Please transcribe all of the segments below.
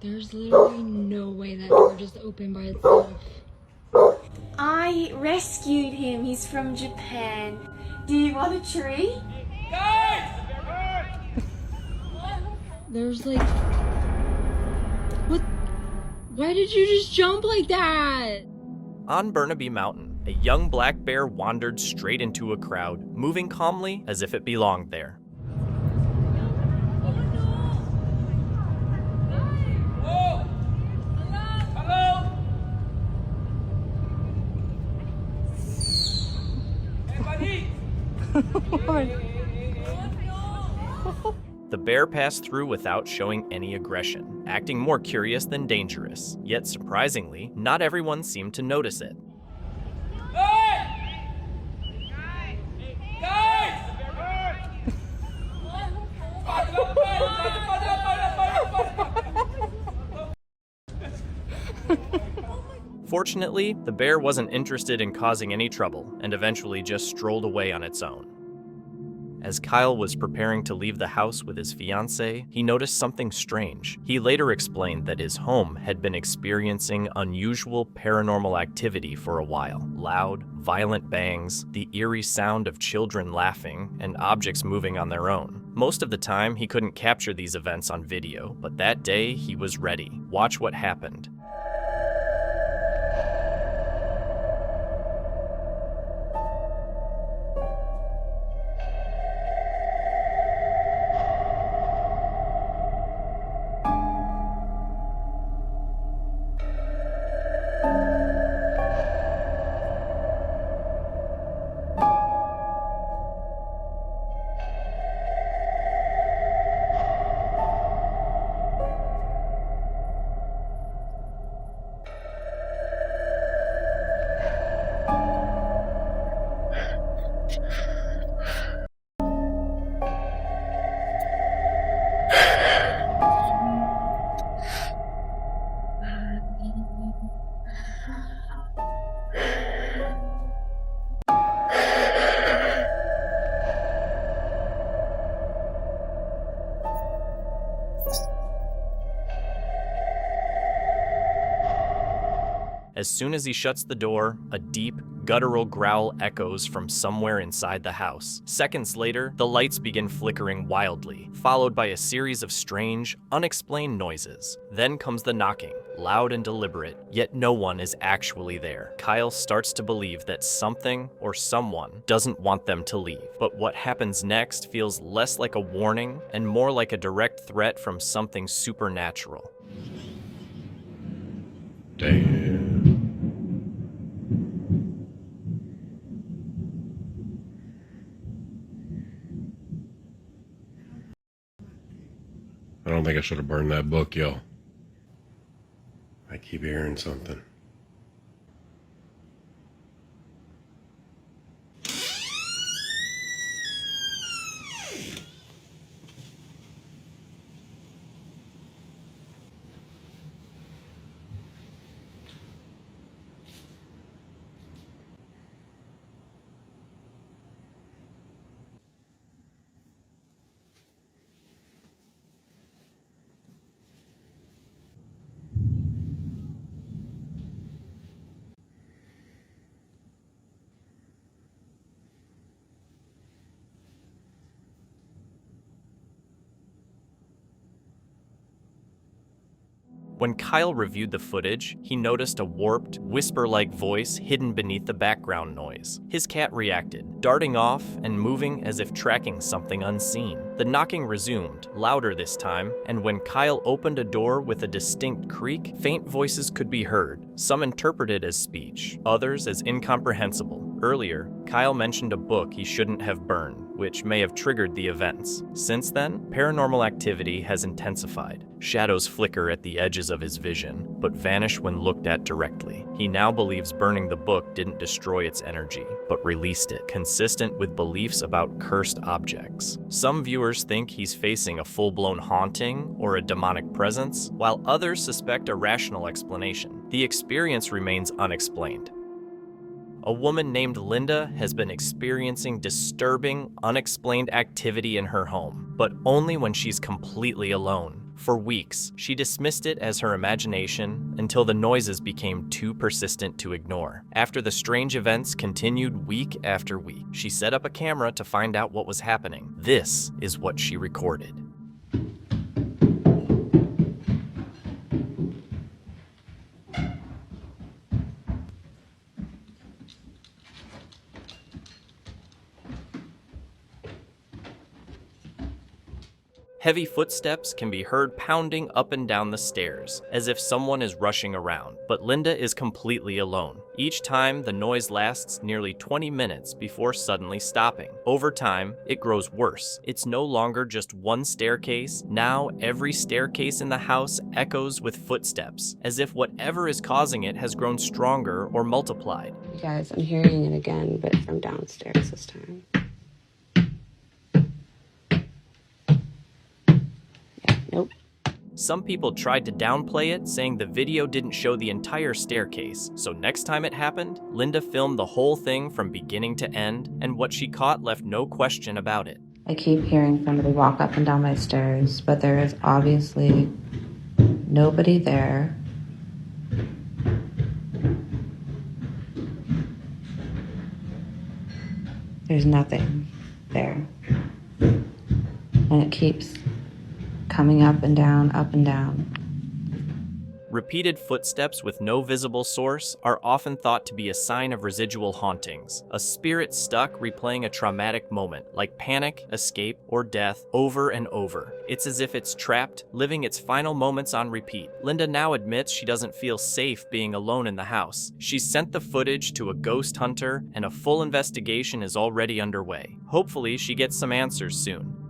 There's literally no way that door just opened by itself. I rescued him. He's from Japan. Do you want a tree? There's like... What? Why did you just jump like that? On Burnaby Mountain, a young black bear wandered straight into a crowd, moving calmly as if it belonged there. The bear passed through without showing any aggression, acting more curious than dangerous. Yet surprisingly, not everyone seemed to notice it. Fortunately, the bear wasn't interested in causing any trouble and eventually just strolled away on its own. As Kyle was preparing to leave the house with his fiancée, he noticed something strange. He later explained that his home had been experiencing unusual paranormal activity for a while. Loud, violent bangs, the eerie sound of children laughing, and objects moving on their own. Most of the time, he couldn't capture these events on video, but that day, he was ready. Watch what happened. As soon as he shuts the door, a deep, guttural growl echoes from somewhere inside the house. Seconds later, the lights begin flickering wildly, followed by a series of strange, unexplained noises. Then comes the knocking, loud and deliberate, yet no one is actually there. Kyle starts to believe that something or someone doesn't want them to leave. But what happens next feels less like a warning and more like a direct threat from something supernatural. Damn. I don't think I should have burned that book, yo. I keep hearing something. When Kyle reviewed the footage, he noticed a warped, whisper-like voice hidden beneath the background noise. His cat reacted, darting off and moving as if tracking something unseen. The knocking resumed, louder this time, and when Kyle opened a door with a distinct creak, faint voices could be heard, some interpreted as speech, others as incomprehensible. Earlier, Kyle mentioned a book he shouldn't have burned, which may have triggered the events. Since then, paranormal activity has intensified. Shadows flicker at the edges of his vision, but vanish when looked at directly. He now believes burning the book didn't destroy its energy, but released it, consistent with beliefs about cursed objects. Some viewers think he's facing a full-blown haunting or a demonic presence, while others suspect a rational explanation. The experience remains unexplained. A woman named Linda has been experiencing disturbing, unexplained activity in her home, but only when she's completely alone. For weeks, she dismissed it as her imagination until the noises became too persistent to ignore. After the strange events continued week after week, she set up a camera to find out what was happening. This is what she recorded. Heavy footsteps can be heard pounding up and down the stairs, as if someone is rushing around, but Linda is completely alone. Each time, the noise lasts nearly 20 minutes before suddenly stopping. Over time, it grows worse. It's no longer just one staircase. Now, every staircase in the house echoes with footsteps, as if whatever is causing it has grown stronger or multiplied. You guys, I'm hearing it again, but from downstairs this time. Nope. Some people tried to downplay it, saying the video didn't show the entire staircase, so next time it happened, Linda filmed the whole thing from beginning to end, and what she caught left no question about it. I keep hearing somebody walk up and down my stairs, but there is obviously nobody there. There's nothing there. And it keeps coming up and down, up and down. Repeated footsteps with no visible source are often thought to be a sign of residual hauntings, a spirit stuck replaying a traumatic moment, like panic, escape, or death, over and over. It's as if it's trapped, living its final moments on repeat. Linda now admits she doesn't feel safe being alone in the house. She's sent the footage to a ghost hunter, and a full investigation is already underway. Hopefully, she gets some answers soon.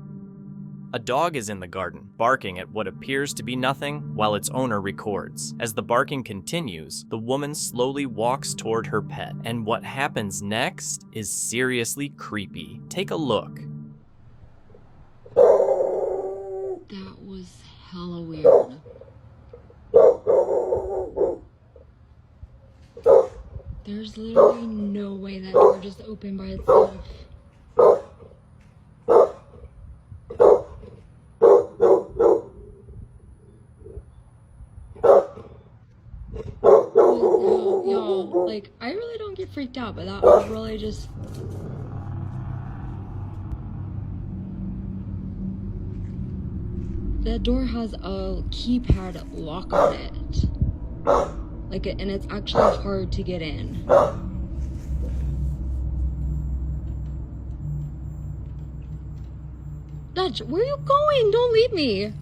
A dog is in the garden, barking at what appears to be nothing while its owner records. As the barking continues, the woman slowly walks toward her pet, and what happens next is seriously creepy. Take a look. That was hella weird. There's literally no way that door just opened by itself. Y'all, like, I really don't get freaked out, but that was really just... That door has a keypad lock on it. Like, and it's actually hard to get in. Dutch, where are you going? Don't leave me.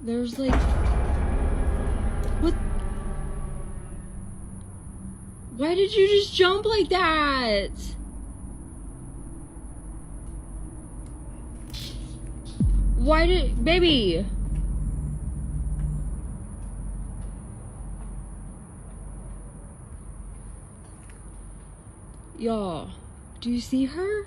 There's like... What? Why did you just jump like that? Why did... Baby! Y'all, do you see her?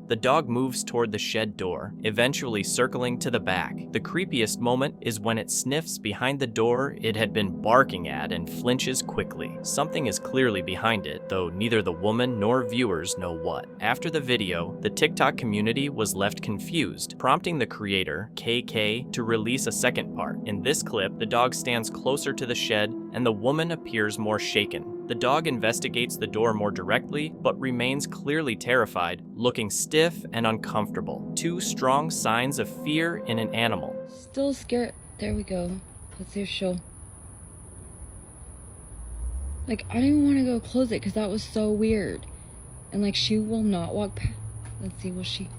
The dog moves toward the shed door, eventually circling to the back. The creepiest moment is when it sniffs behind the door it had been barking at and flinches quickly. Something is clearly behind it, though neither the woman nor viewers know what. After the video, the TikTok community was left confused, prompting the creator, KK, to release a second part. In this clip, the dog stands closer to the shed and the woman appears more shaken. The dog investigates the door more directly, but remains clearly terrified, looking stiff and uncomfortable. Two strong signs of fear in an animal. Still scared. There we go. Let's see if she'll... Like, I didn't want to go close it because that was so weird. And like, she will not walk past. Let's see, will she...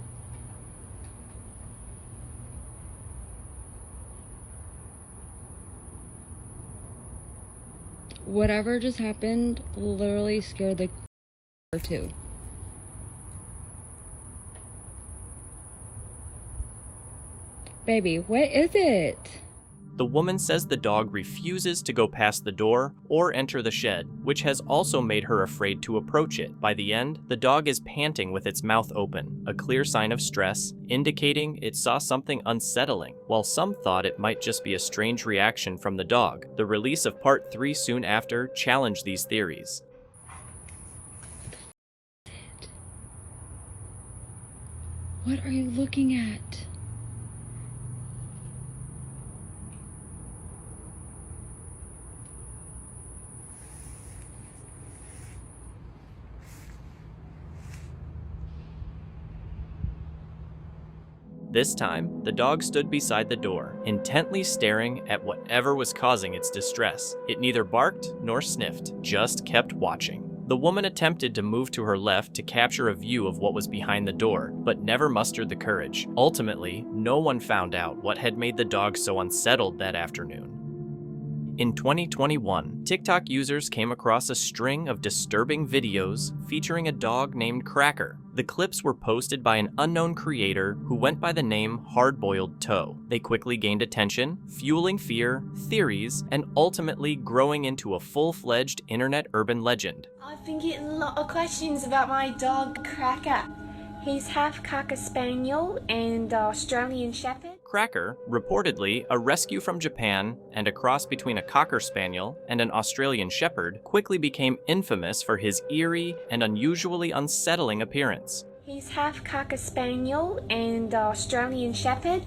Whatever just happened literally scared the or two. Baby, what is it? The woman says the dog refuses to go past the door or enter the shed, which has also made her afraid to approach it. By the end, the dog is panting with its mouth open, a clear sign of stress, indicating it saw something unsettling. While some thought it might just be a strange reaction from the dog, the release of part 3 soon after challenged these theories. What are you looking at? This time, the dog stood beside the door, intently staring at whatever was causing its distress. It neither barked nor sniffed, just kept watching. The woman attempted to move to her left to capture a view of what was behind the door, but never mustered the courage. Ultimately, no one found out what had made the dog so unsettled that afternoon. In 2021, TikTok users came across a string of disturbing videos featuring a dog named Cracker. The clips were posted by an unknown creator who went by the name Hardboiled Toe. They quickly gained attention, fueling fear, theories, and ultimately growing into a full-fledged internet urban legend. I've been getting a lot of questions about my dog Cracker. He's half Cocker Spaniel and Australian Shepherd. Cracker, reportedly a rescue from Japan and a cross between a Cocker Spaniel and an Australian Shepherd, quickly became infamous for his eerie and unusually unsettling appearance. He's half Cocker Spaniel and Australian Shepherd.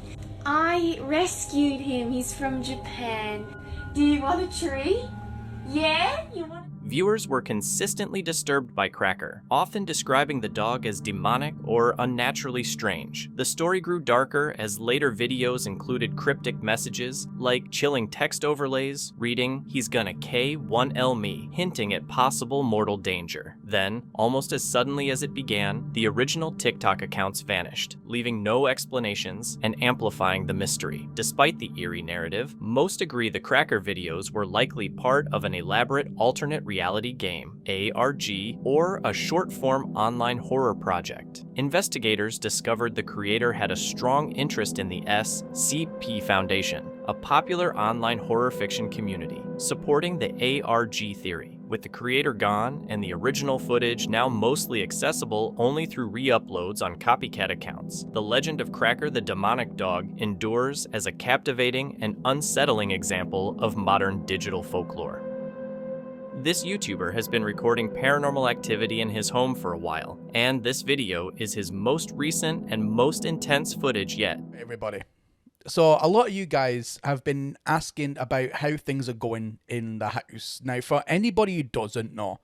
I rescued him. He's from Japan. Do you want a treat? Yeah? You want Viewers were consistently disturbed by Cracker, often describing the dog as demonic or unnaturally strange. The story grew darker as later videos included cryptic messages like chilling text overlays reading, "He's gonna K1L me," hinting at possible mortal danger. Then, almost as suddenly as it began, the original TikTok accounts vanished, leaving no explanations and amplifying the mystery. Despite the eerie narrative, most agree the Cracker videos were likely part of an elaborate alternate reality game, ARG, or a short-form online horror project. Investigators discovered the creator had a strong interest in the SCP Foundation, a popular online horror fiction community, supporting the ARG theory. With the creator gone and the original footage now mostly accessible only through re-uploads on copycat accounts, the legend of Cracker the demonic dog endures as a captivating and unsettling example of modern digital folklore. This YouTuber has been recording paranormal activity in his home for a while, and this video is his most recent and most intense footage yet. Hey everybody. So a lot of you guys have been asking about how things are going in the house. Now, for anybody who doesn't know,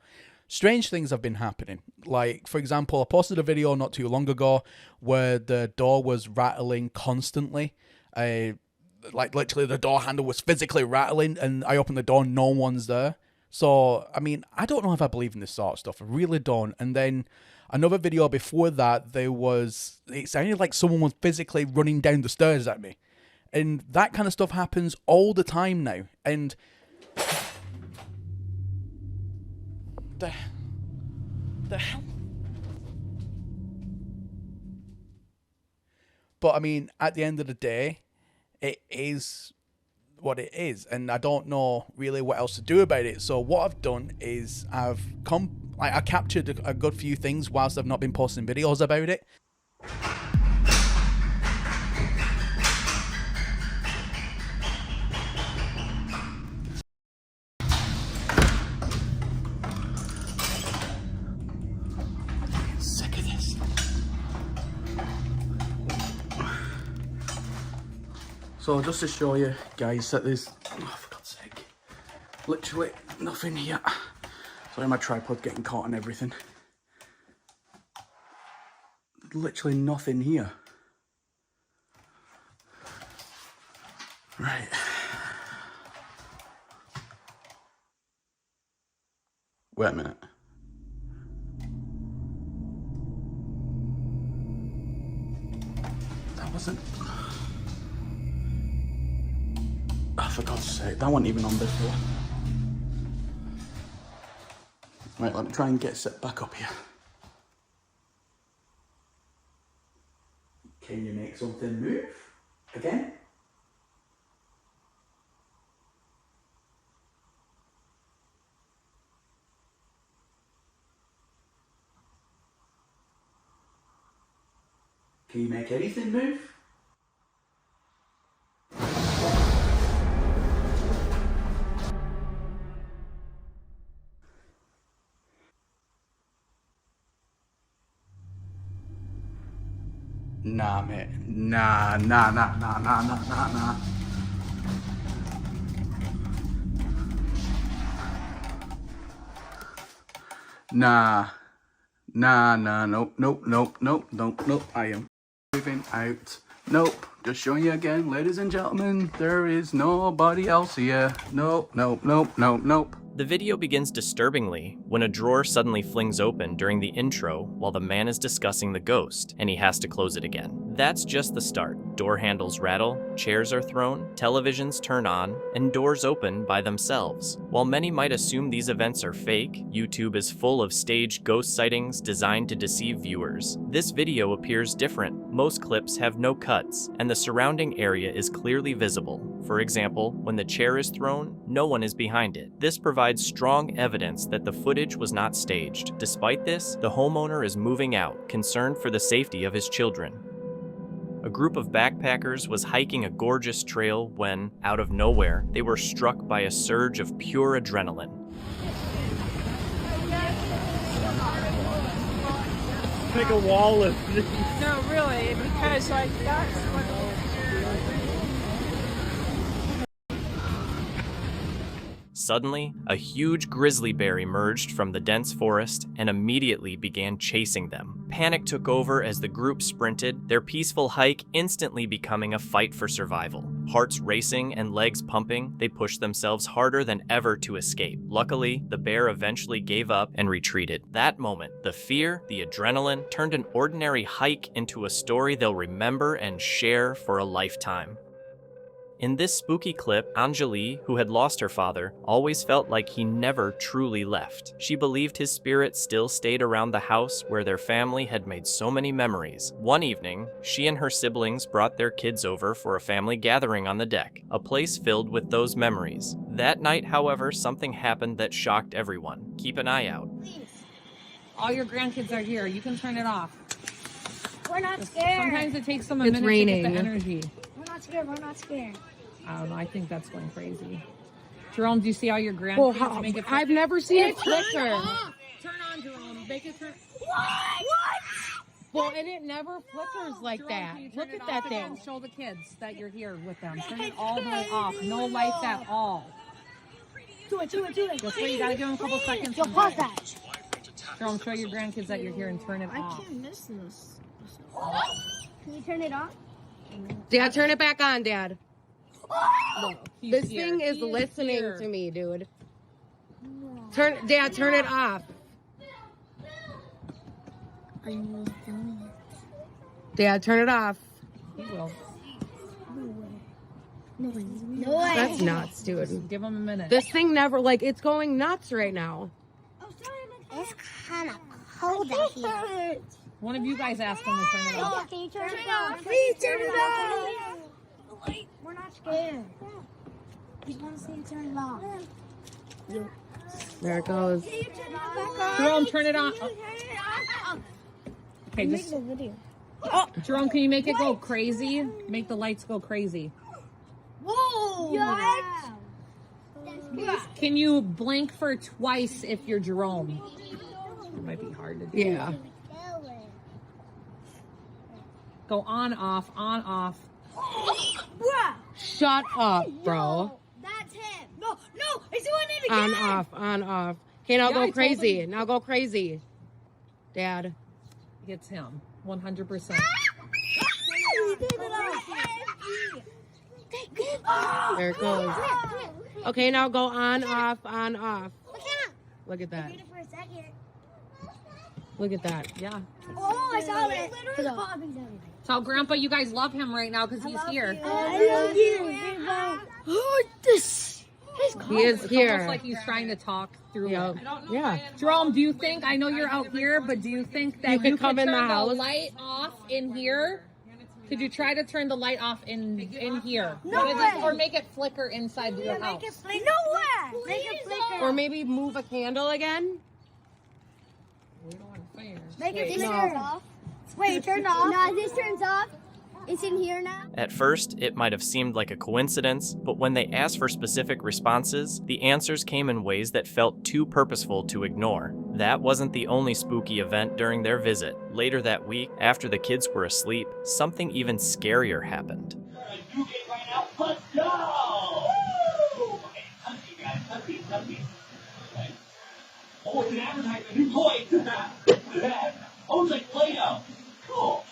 strange things have been happening. Like, for example, I posted a video not too long ago where the door was rattling constantly. Like literally the door handle was physically rattling, and I opened the door, no one's there. So, I mean, I don't know if I believe in this sort of stuff. I really don't. And then another video before that, it sounded like someone was physically running down the stairs at me. And that kind of stuff happens all the time now. And the hell? But I mean, at the end of the day, it is what it is, and I don't know really what else to do about it. So what I've done is I captured a good few things whilst I've not been posting videos about it. I'm sick of this. So just to show you guys that there's, oh for God's sake, literally nothing here. Sorry, my tripod getting caught and everything. Literally nothing here. Right. Wait a minute. That wasn't... Oh, for God's sake, that wasn't even on before. Right, let me try and get set back up here. Can you make something move? Again? Can you make anything move? Nah, mate. Nah. Nope. I am moving out. Nope. Just showing you again, ladies and gentlemen, there is nobody else here. Nope. The video begins disturbingly when a drawer suddenly flings open during the intro while the man is discussing the ghost, and he has to close it again. That's just the start. Door handles rattle, chairs are thrown, televisions turn on, and doors open by themselves. While many might assume these events are fake, YouTube is full of staged ghost sightings designed to deceive viewers. This video appears different. Most clips have no cuts, and the surrounding area is clearly visible. For example, when the chair is thrown, no one is behind it. This provides strong evidence that the footage was not staged. Despite this, the homeowner is moving out, concerned for the safety of his children. A group of backpackers was hiking a gorgeous trail when, out of nowhere, they were struck by a surge of pure adrenaline. Like a wall of No, really, because like that's what. Suddenly, a huge grizzly bear emerged from the dense forest and immediately began chasing them. Panic took over as the group sprinted, their peaceful hike instantly becoming a fight for survival. Hearts racing and legs pumping, they pushed themselves harder than ever to escape. Luckily, the bear eventually gave up and retreated. That moment, the fear, the adrenaline, turned an ordinary hike into a story they'll remember and share for a lifetime. In this spooky clip, Anjali, who had lost her father, always felt like he never truly left. She believed his spirit still stayed around the house where their family had made so many memories. One evening, she and her siblings brought their kids over for a family gathering on the deck, a place filled with those memories. That night, however, something happened that shocked everyone. Keep an eye out. All your grandkids are here. You can turn it off. We're not scared. Sometimes it takes them a minute to get the energy. We're not scared. I don't know. I think that's going crazy. Jerome, do you see all your grandkids make it? I've never seen it flicker. Turn on, Jerome. Make it turn. What? Well, and it never flickers like Jerome, that. can you turn Look it at off that again? thing. Show the kids that you're here with them. Turn it all the way off. No lights at all. Do it. That's what you gotta give them a couple seconds. Yo, pause that. Jerome, show your grandkids that you're here and turn it I off. can't miss this. Can you turn it off? Dad, turn it back on, Dad. Look, he's This here. thing is He listening here. to me, dude. Turn it off. I'm doing Dad, turn it off. He will. it. No way. That's nuts, dude. Give him a minute. This thing never, it's going nuts right now. It's kind of cold out here. One of you guys ask him to turn it off. Can you turn it off? Please turn it off. We're not scared. We want to see you turn it off. There it goes. Can you turn it back on? Jerome, turn it on. Can you turn it off? Okay, Make just the video. Jerome, can you make it go crazy? Make the lights go crazy. Whoa! Yeah. Can you blink for twice if you're Jerome? It might be hard to do. Yeah. Go on, off, on, off. Shut up, bro. That's him. No, he's doing it again. On, off. Okay, now Yeah, I go told crazy. him. Now go crazy. Dad. It's him. 100%. There it goes. Okay, now go on, off, on, off. Look at that. For a second. Look at that. Yeah. Oh, I saw it. Tell Grandpa you guys love him right now because he's here. I love you. Oh, this. He is It's here. almost like he's trying to talk through Yep. it. Yeah. Jerome, do you think, I know you're out here, but do you think that You could come could in the turn house? light off in here? Could you try to turn the light off in here? No What is way. it? Or make it flicker inside your house? No way. Make it flicker. Or maybe move a candle again. We don't want fire. Make it Wait, flicker. Wait, turn off. No, this turns off. It's in here now. At first, it might have seemed like a coincidence, but when they asked for specific responses, the answers came in ways that felt too purposeful to ignore. That wasn't the only spooky event during their visit. Later that week, after the kids were asleep, something even scarier happened. Let's go! Woo! Oh, it's an advertisement. New toys. Oh, it's like Play-Doh. Cool.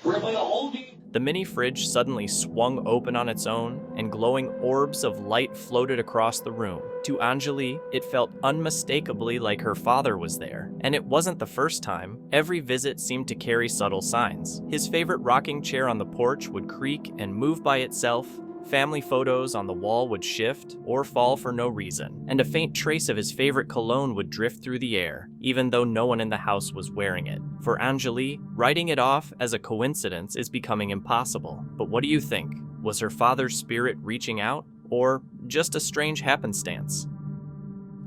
We're gonna play the whole game. The mini fridge suddenly swung open on its own, and glowing orbs of light floated across the room. To Anjali, it felt unmistakably like her father was there. And it wasn't the first time. Every visit seemed to carry subtle signs. His favorite rocking chair on the porch would creak and move by itself. Family photos on the wall would shift or fall for no reason, and a faint trace of his favorite cologne would drift through the air, even though no one in the house was wearing it. For Anjali, writing it off as a coincidence is becoming impossible. But what do you think? Was her father's spirit reaching out, or just a strange happenstance?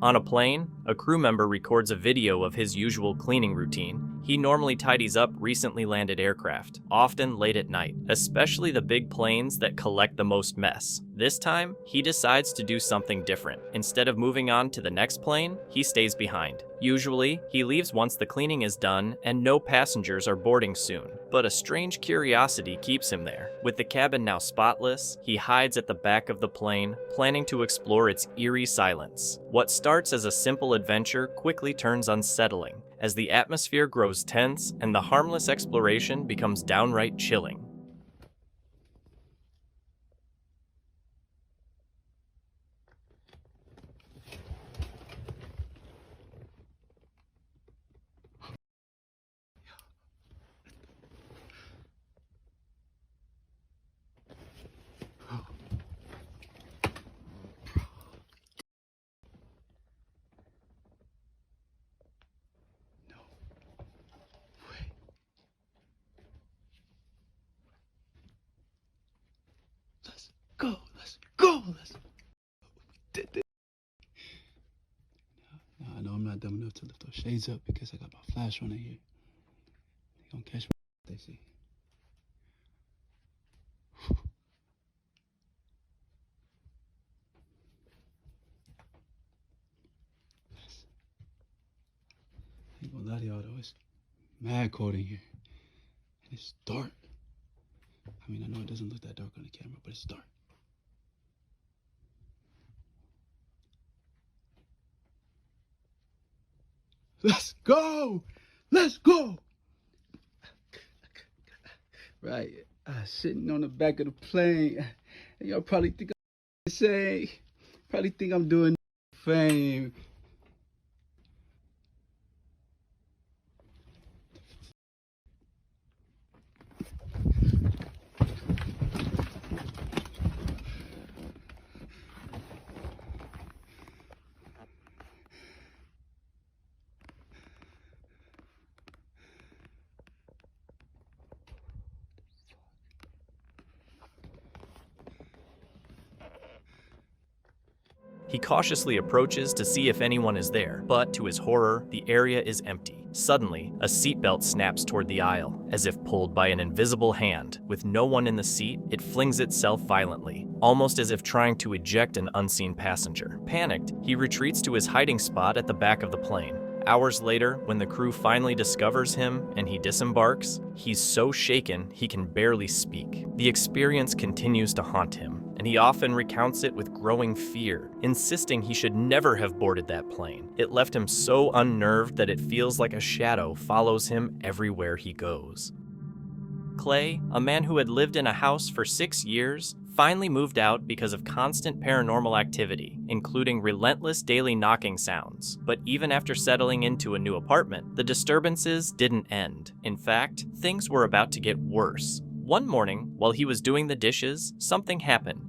On a plane, a crew member records a video of his usual cleaning routine. He normally tidies up recently landed aircraft, often late at night, especially the big planes that collect the most mess. This time, he decides to do something different. Instead of moving on to the next plane, he stays behind. Usually, he leaves once the cleaning is done and no passengers are boarding soon. But a strange curiosity keeps him there. With the cabin now spotless, he hides at the back of the plane, planning to explore its eerie silence. What starts as a simple adventure quickly turns unsettling, as the atmosphere grows tense and the harmless exploration becomes downright chilling. No, I know I'm not dumb enough to lift those shades up because I got my flash on in here. They gonna catch me if they see. I ain't gonna lie to y'all though, it's mad cold in here. And it's dark. I mean, I know it doesn't look that dark on the camera, but it's dark. Let's go! Let's go! Right, sitting on the back of the plane. And y'all probably think I'm insane. Probably think I'm doing fame. He cautiously approaches to see if anyone is there, but to his horror, the area is empty. Suddenly, a seatbelt snaps toward the aisle, as if pulled by an invisible hand. With no one in the seat, it flings itself violently, almost as if trying to eject an unseen passenger. Panicked, he retreats to his hiding spot at the back of the plane. Hours later, when the crew finally discovers him and he disembarks, he's so shaken he can barely speak. The experience continues to haunt him, and he often recounts it with growing fear, insisting he should never have boarded that plane. It left him so unnerved that it feels like a shadow follows him everywhere he goes. Clay, a man who had lived in a house for 6 years, finally moved out because of constant paranormal activity, including relentless daily knocking sounds. But even after settling into a new apartment, the disturbances didn't end. In fact, things were about to get worse. One morning, while he was doing the dishes, something happened.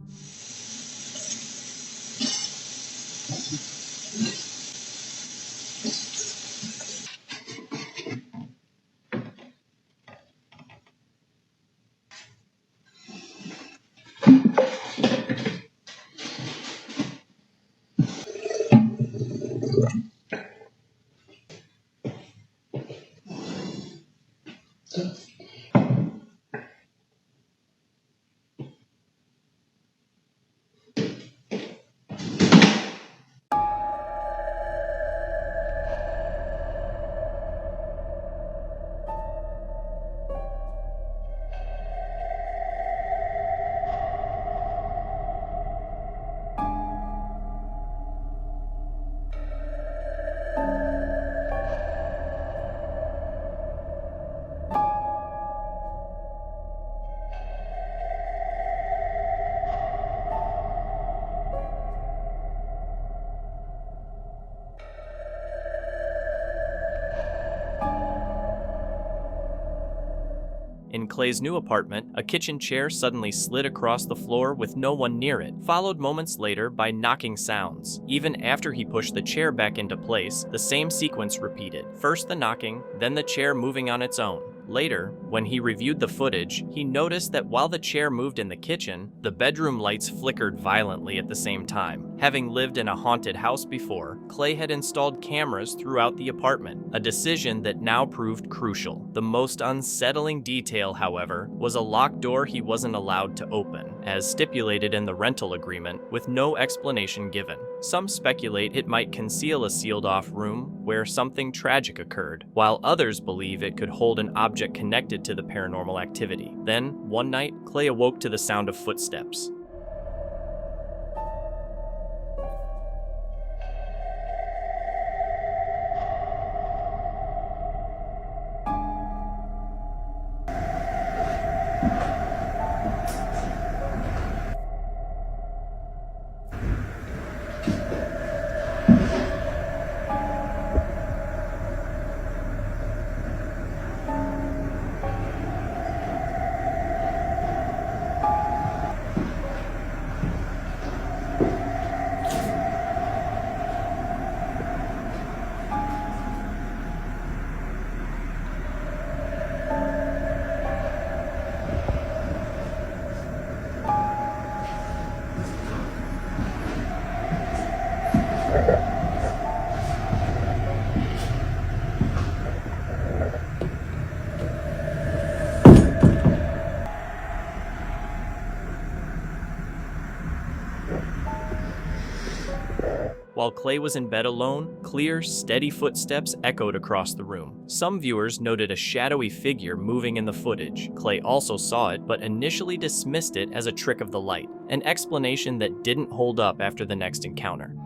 In Clay's new apartment, a kitchen chair suddenly slid across the floor with no one near it, followed moments later by knocking sounds. Even after he pushed the chair back into place, the same sequence repeated. First the knocking, then the chair moving on its own. Later, when he reviewed the footage, he noticed that while the chair moved in the kitchen, the bedroom lights flickered violently at the same time. Having lived in a haunted house before, Clay had installed cameras throughout the apartment, a decision that now proved crucial. The most unsettling detail, however, was a locked door he wasn't allowed to open, as stipulated in the rental agreement, with no explanation given. Some speculate it might conceal a sealed-off room where something tragic occurred, while others believe it could hold an object connected to the paranormal activity. Then, one night, Clay awoke to the sound of footsteps. While Clay was in bed alone, clear, steady footsteps echoed across the room. Some viewers noted a shadowy figure moving in the footage. Clay also saw it, but initially dismissed it as a trick of the light, an explanation that didn't hold up after the next encounter.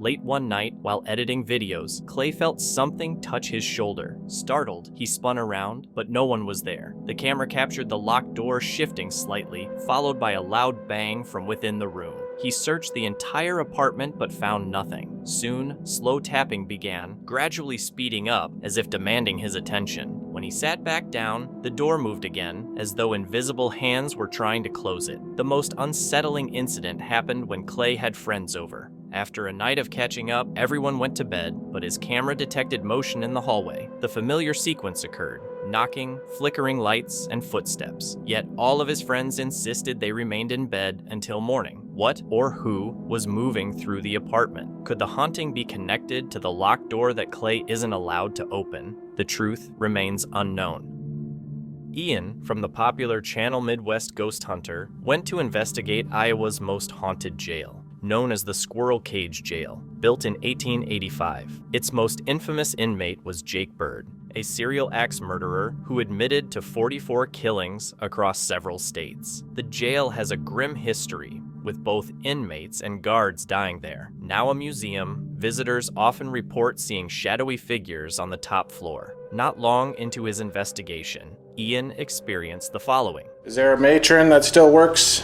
Late one night, while editing videos, Clay felt something touch his shoulder. Startled, he spun around, but no one was there. The camera captured the locked door shifting slightly, followed by a loud bang from within the room. He searched the entire apartment but found nothing. Soon, slow tapping began, gradually speeding up as if demanding his attention. When he sat back down, the door moved again, as though invisible hands were trying to close it. The most unsettling incident happened when Clay had friends over. After a night of catching up, everyone went to bed, but his camera detected motion in the hallway. The familiar sequence occurred: knocking, flickering lights, and footsteps. Yet all of his friends insisted they remained in bed until morning. What or who was moving through the apartment? Could the haunting be connected to the locked door that Clay isn't allowed to open? The truth remains unknown. Ian, from the popular Channel Midwest Ghost Hunter, went to investigate Iowa's most haunted jail. known as the Squirrel Cage Jail, built in 1885. Its most infamous inmate was Jake Bird, a serial axe murderer who admitted to 44 killings across several states. The jail has a grim history, with both inmates and guards dying there. Now a museum, visitors often report seeing shadowy figures on the top floor. Not long into his investigation, Ian experienced the following. Is there a matron that still works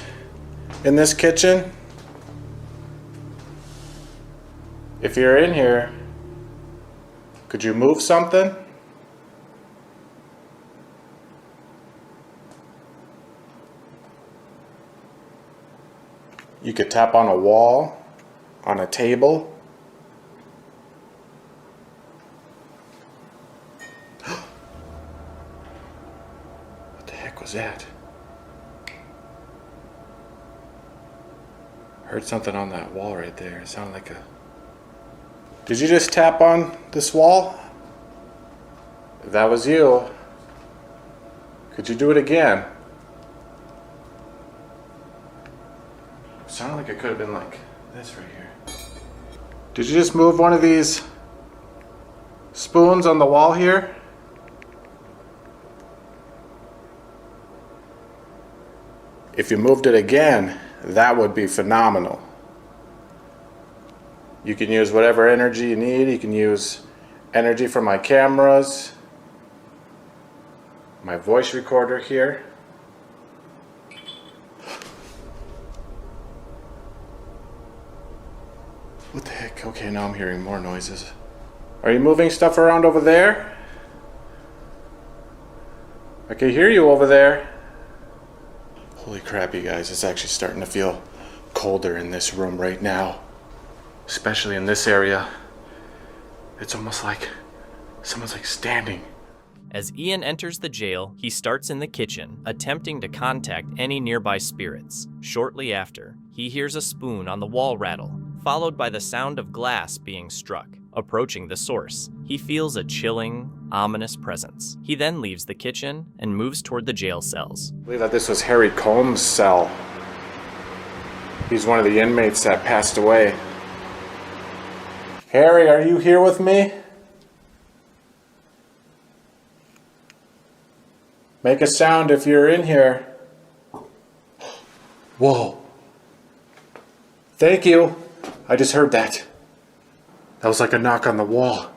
in this kitchen? If you're in here, could you move something? You could tap on a wall, on a table. What the heck was that? Heard something on that wall right there. It sounded like a... Did you just tap on this wall? If that was you, could you do it again? It sounded like it could have been like this right here. Did you just move one of these spoons on the wall here? If you moved it again, that would be phenomenal. You can use whatever energy you need. You can use energy from my cameras, my voice recorder here. What the heck? Okay, now I'm hearing more noises. Are you moving stuff around over there? I can hear you over there. Holy crap, you guys. It's actually starting to feel colder in this room right now. Especially in this area. It's almost like someone's like standing. As Ian enters the jail, he starts in the kitchen, attempting to contact any nearby spirits. Shortly after, he hears a spoon on the wall rattle, followed by the sound of glass being struck. Approaching the source, he feels a chilling, ominous presence. He then leaves the kitchen and moves toward the jail cells. I believe that this was Harry Combs' cell. He's one of the inmates that passed away. Harry, are you here with me? Make a sound if you're in here. Whoa. Thank you. I just heard that. That was like a knock on the wall.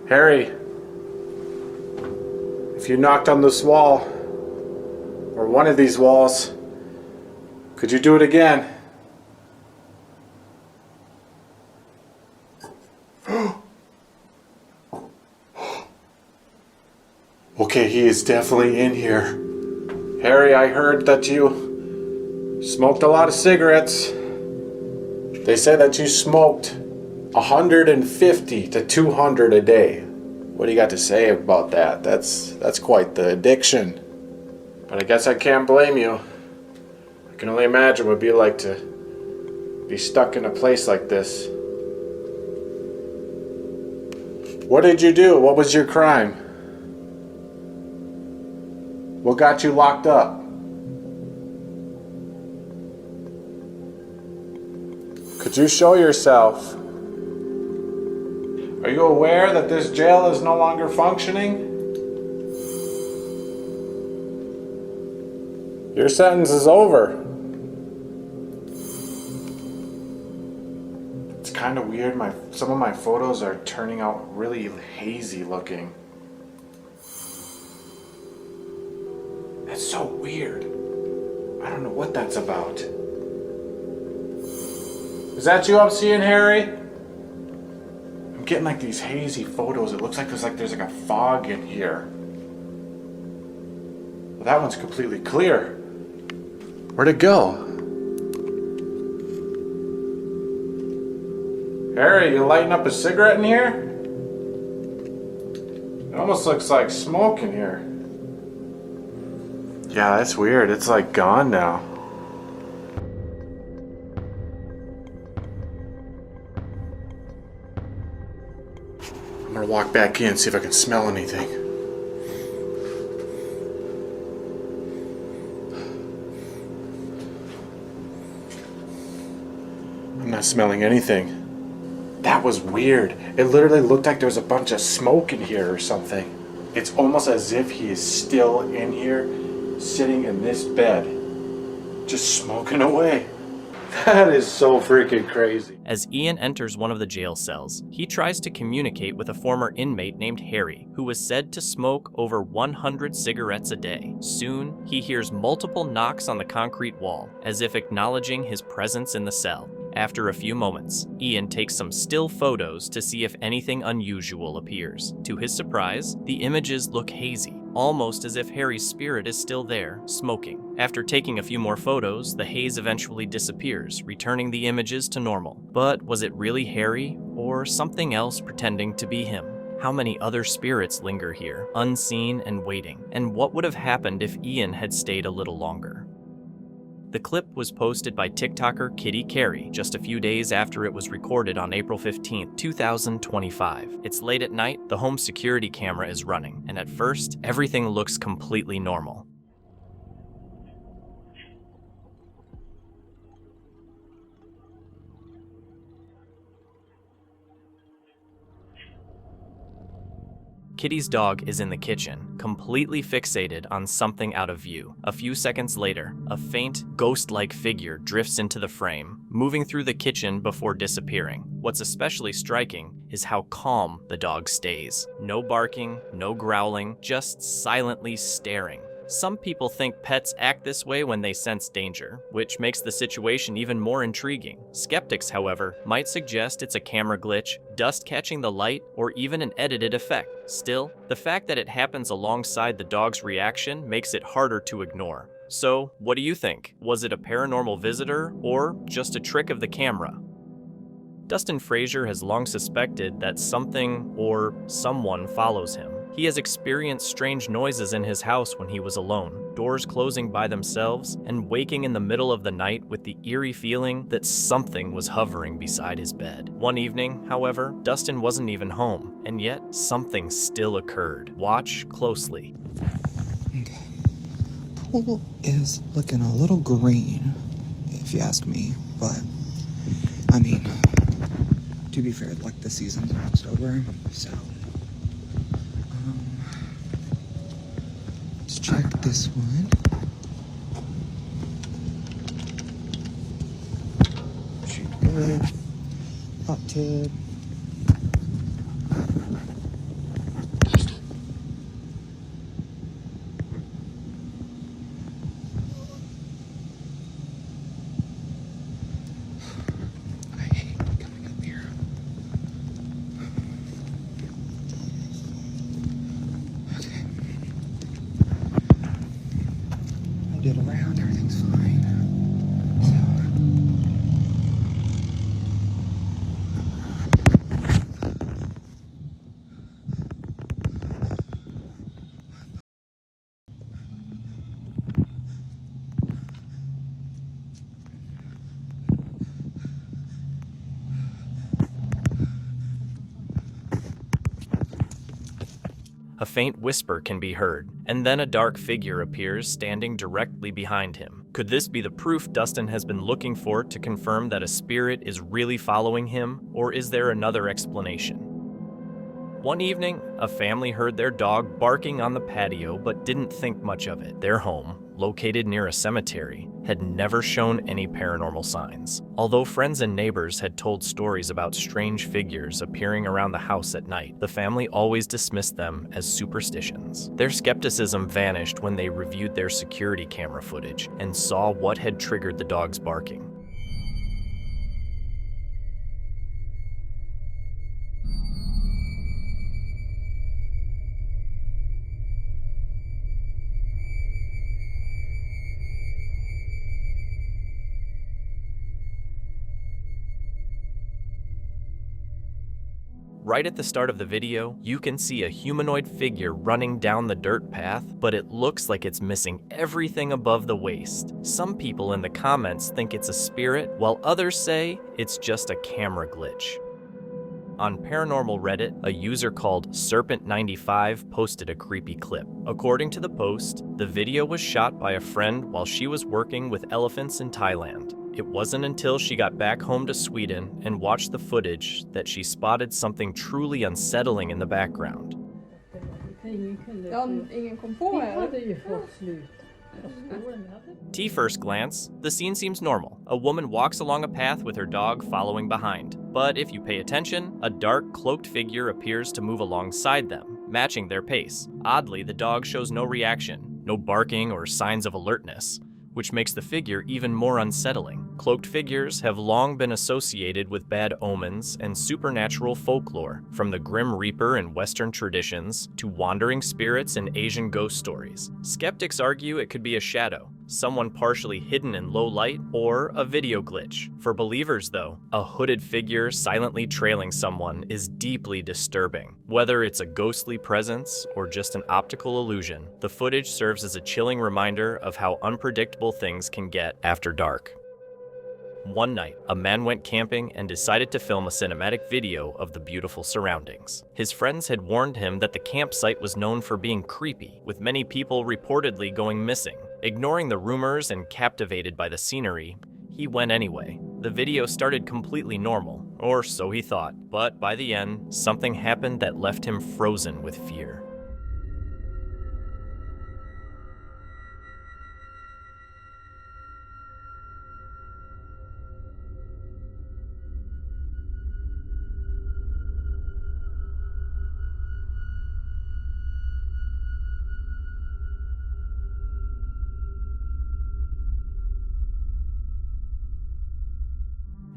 Harry, if you knocked on this wall, or one of these walls, could you do it again? Okay, he is definitely in here. Harry, I heard that you smoked a lot of cigarettes. They said that you smoked 150 to 200 a day. What do you got to say about that? That's quite the addiction. But I guess I can't blame you. I can only imagine what it'd be like to be stuck in a place like this. What did you do? What was your crime? What got you locked up? Could you show yourself? Are you aware that this jail is no longer functioning? Your sentence is over. It's kind of weird. Some of my photos are turning out really hazy looking. That's so weird. I don't know what that's about. Is that you I'm seeing, Harry? I'm getting like these hazy photos. It looks like there's like a fog in here. Well, that one's completely clear. Where'd it go? Harry, you lighting up a cigarette in here? It almost looks like smoke in here. Yeah, that's weird. It's like gone now. I'm gonna walk back in, see if I can smell anything. not smelling anything. That was weird. It literally looked like there was a bunch of smoke in here or something. It's almost as if he is still in here, sitting in this bed, just smoking away. That is so freaking crazy. As Ian enters one of the jail cells, he tries to communicate with a former inmate named Harry, who was said to smoke over 100 cigarettes a day. Soon, he hears multiple knocks on the concrete wall, as if acknowledging his presence in the cell. After a few moments, Ian takes some still photos to see if anything unusual appears. To his surprise, the images look hazy, almost as if Harry's spirit is still there, smoking. After taking a few more photos, the haze eventually disappears, returning the images to normal. But was it really Harry, or something else pretending to be him? How many other spirits linger here, unseen and waiting? And what would have happened if Ian had stayed a little longer? The clip was posted by TikToker Kitty Carey just a few days after it was recorded on April 15, 2025. It's late at night, the home security camera is running, and at first, everything looks completely normal. Kitty's dog is in the kitchen, completely fixated on something out of view. A few seconds later, a faint, ghost-like figure drifts into the frame, moving through the kitchen before disappearing. What's especially striking is how calm the dog stays. No barking, no growling, just silently staring. Some people think pets act this way when they sense danger, which makes the situation even more intriguing. Skeptics, however, might suggest it's a camera glitch, dust catching the light, or even an edited effect. Still, the fact that it happens alongside the dog's reaction makes it harder to ignore. So, what do you think? Was it a paranormal visitor, or just a trick of the camera? Dustin Frazier has long suspected that something or someone follows him. He has experienced strange noises in his house when he was alone, doors closing by themselves, and waking in the middle of the night with the eerie feeling that something was hovering beside his bed. One evening, however, Dustin wasn't even home, and yet something still occurred. Watch closely. Okay. Pool is looking a little green, if you ask me, but I mean, to be fair, like the season's almost over, so let's check this one. Shoot good. Hot tip. Did around, everything's fine. A faint whisper can be heard, and then a dark figure appears standing directly behind him. Could this be the proof Dustin has been looking for to confirm that a spirit is really following him, or is there another explanation? One evening, a family heard their dog barking on the patio but didn't think much of it. Their home, located near a cemetery, had never shown any paranormal signs. Although friends and neighbors had told stories about strange figures appearing around the house at night, the family always dismissed them as superstitions. Their skepticism vanished when they reviewed their security camera footage and saw what had triggered the dog's barking. Right at the start of the video, you can see a humanoid figure running down the dirt path, but it looks like it's missing everything above the waist. Some people in the comments think it's a spirit, while others say it's just a camera glitch. On paranormal Reddit, a user called Serpent95 posted a creepy clip. According to the post, the video was shot by a friend while she was working with elephants in Thailand. It wasn't until she got back home to Sweden and watched the footage that she spotted something truly unsettling in the background. T first glance, the scene seems normal. A woman walks along a path with her dog following behind. But if you pay attention, a dark, cloaked figure appears to move alongside them, matching their pace. Oddly, the dog shows no reaction, no barking or signs of alertness, which makes the figure even more unsettling. Cloaked figures have long been associated with bad omens and supernatural folklore, from the Grim Reaper in Western traditions to wandering spirits in Asian ghost stories. Skeptics argue it could be a shadow, someone partially hidden in low light, or a video glitch. For believers, though, a hooded figure silently trailing someone is deeply disturbing. Whether it's a ghostly presence or just an optical illusion, the footage serves as a chilling reminder of how unpredictable things can get after dark. One night, a man went camping and decided to film a cinematic video of the beautiful surroundings. His friends had warned him that the campsite was known for being creepy, with many people reportedly going missing. Ignoring the rumors and captivated by the scenery, he went anyway. The video started completely normal, or so he thought, but by the end, something happened that left him frozen with fear.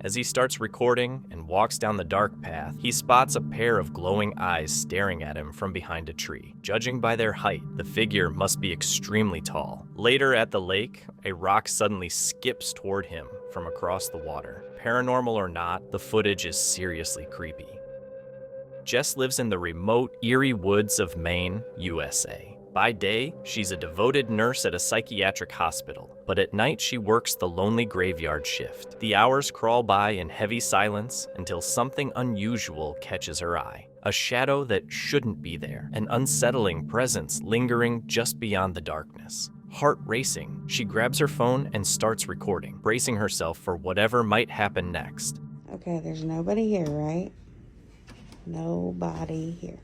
As he starts recording and walks down the dark path, he spots a pair of glowing eyes staring at him from behind a tree. Judging by their height, the figure must be extremely tall. Later at the lake, a rock suddenly skips toward him from across the water. Paranormal or not, the footage is seriously creepy. Jess lives in the remote, eerie woods of Maine, USA. By day, she's a devoted nurse at a psychiatric hospital, but at night she works the lonely graveyard shift. The hours crawl by in heavy silence until something unusual catches her eye. A shadow that shouldn't be there, an unsettling presence lingering just beyond the darkness. Heart racing, she grabs her phone and starts recording, bracing herself for whatever might happen next. Okay, there's nobody here, right? Nobody here.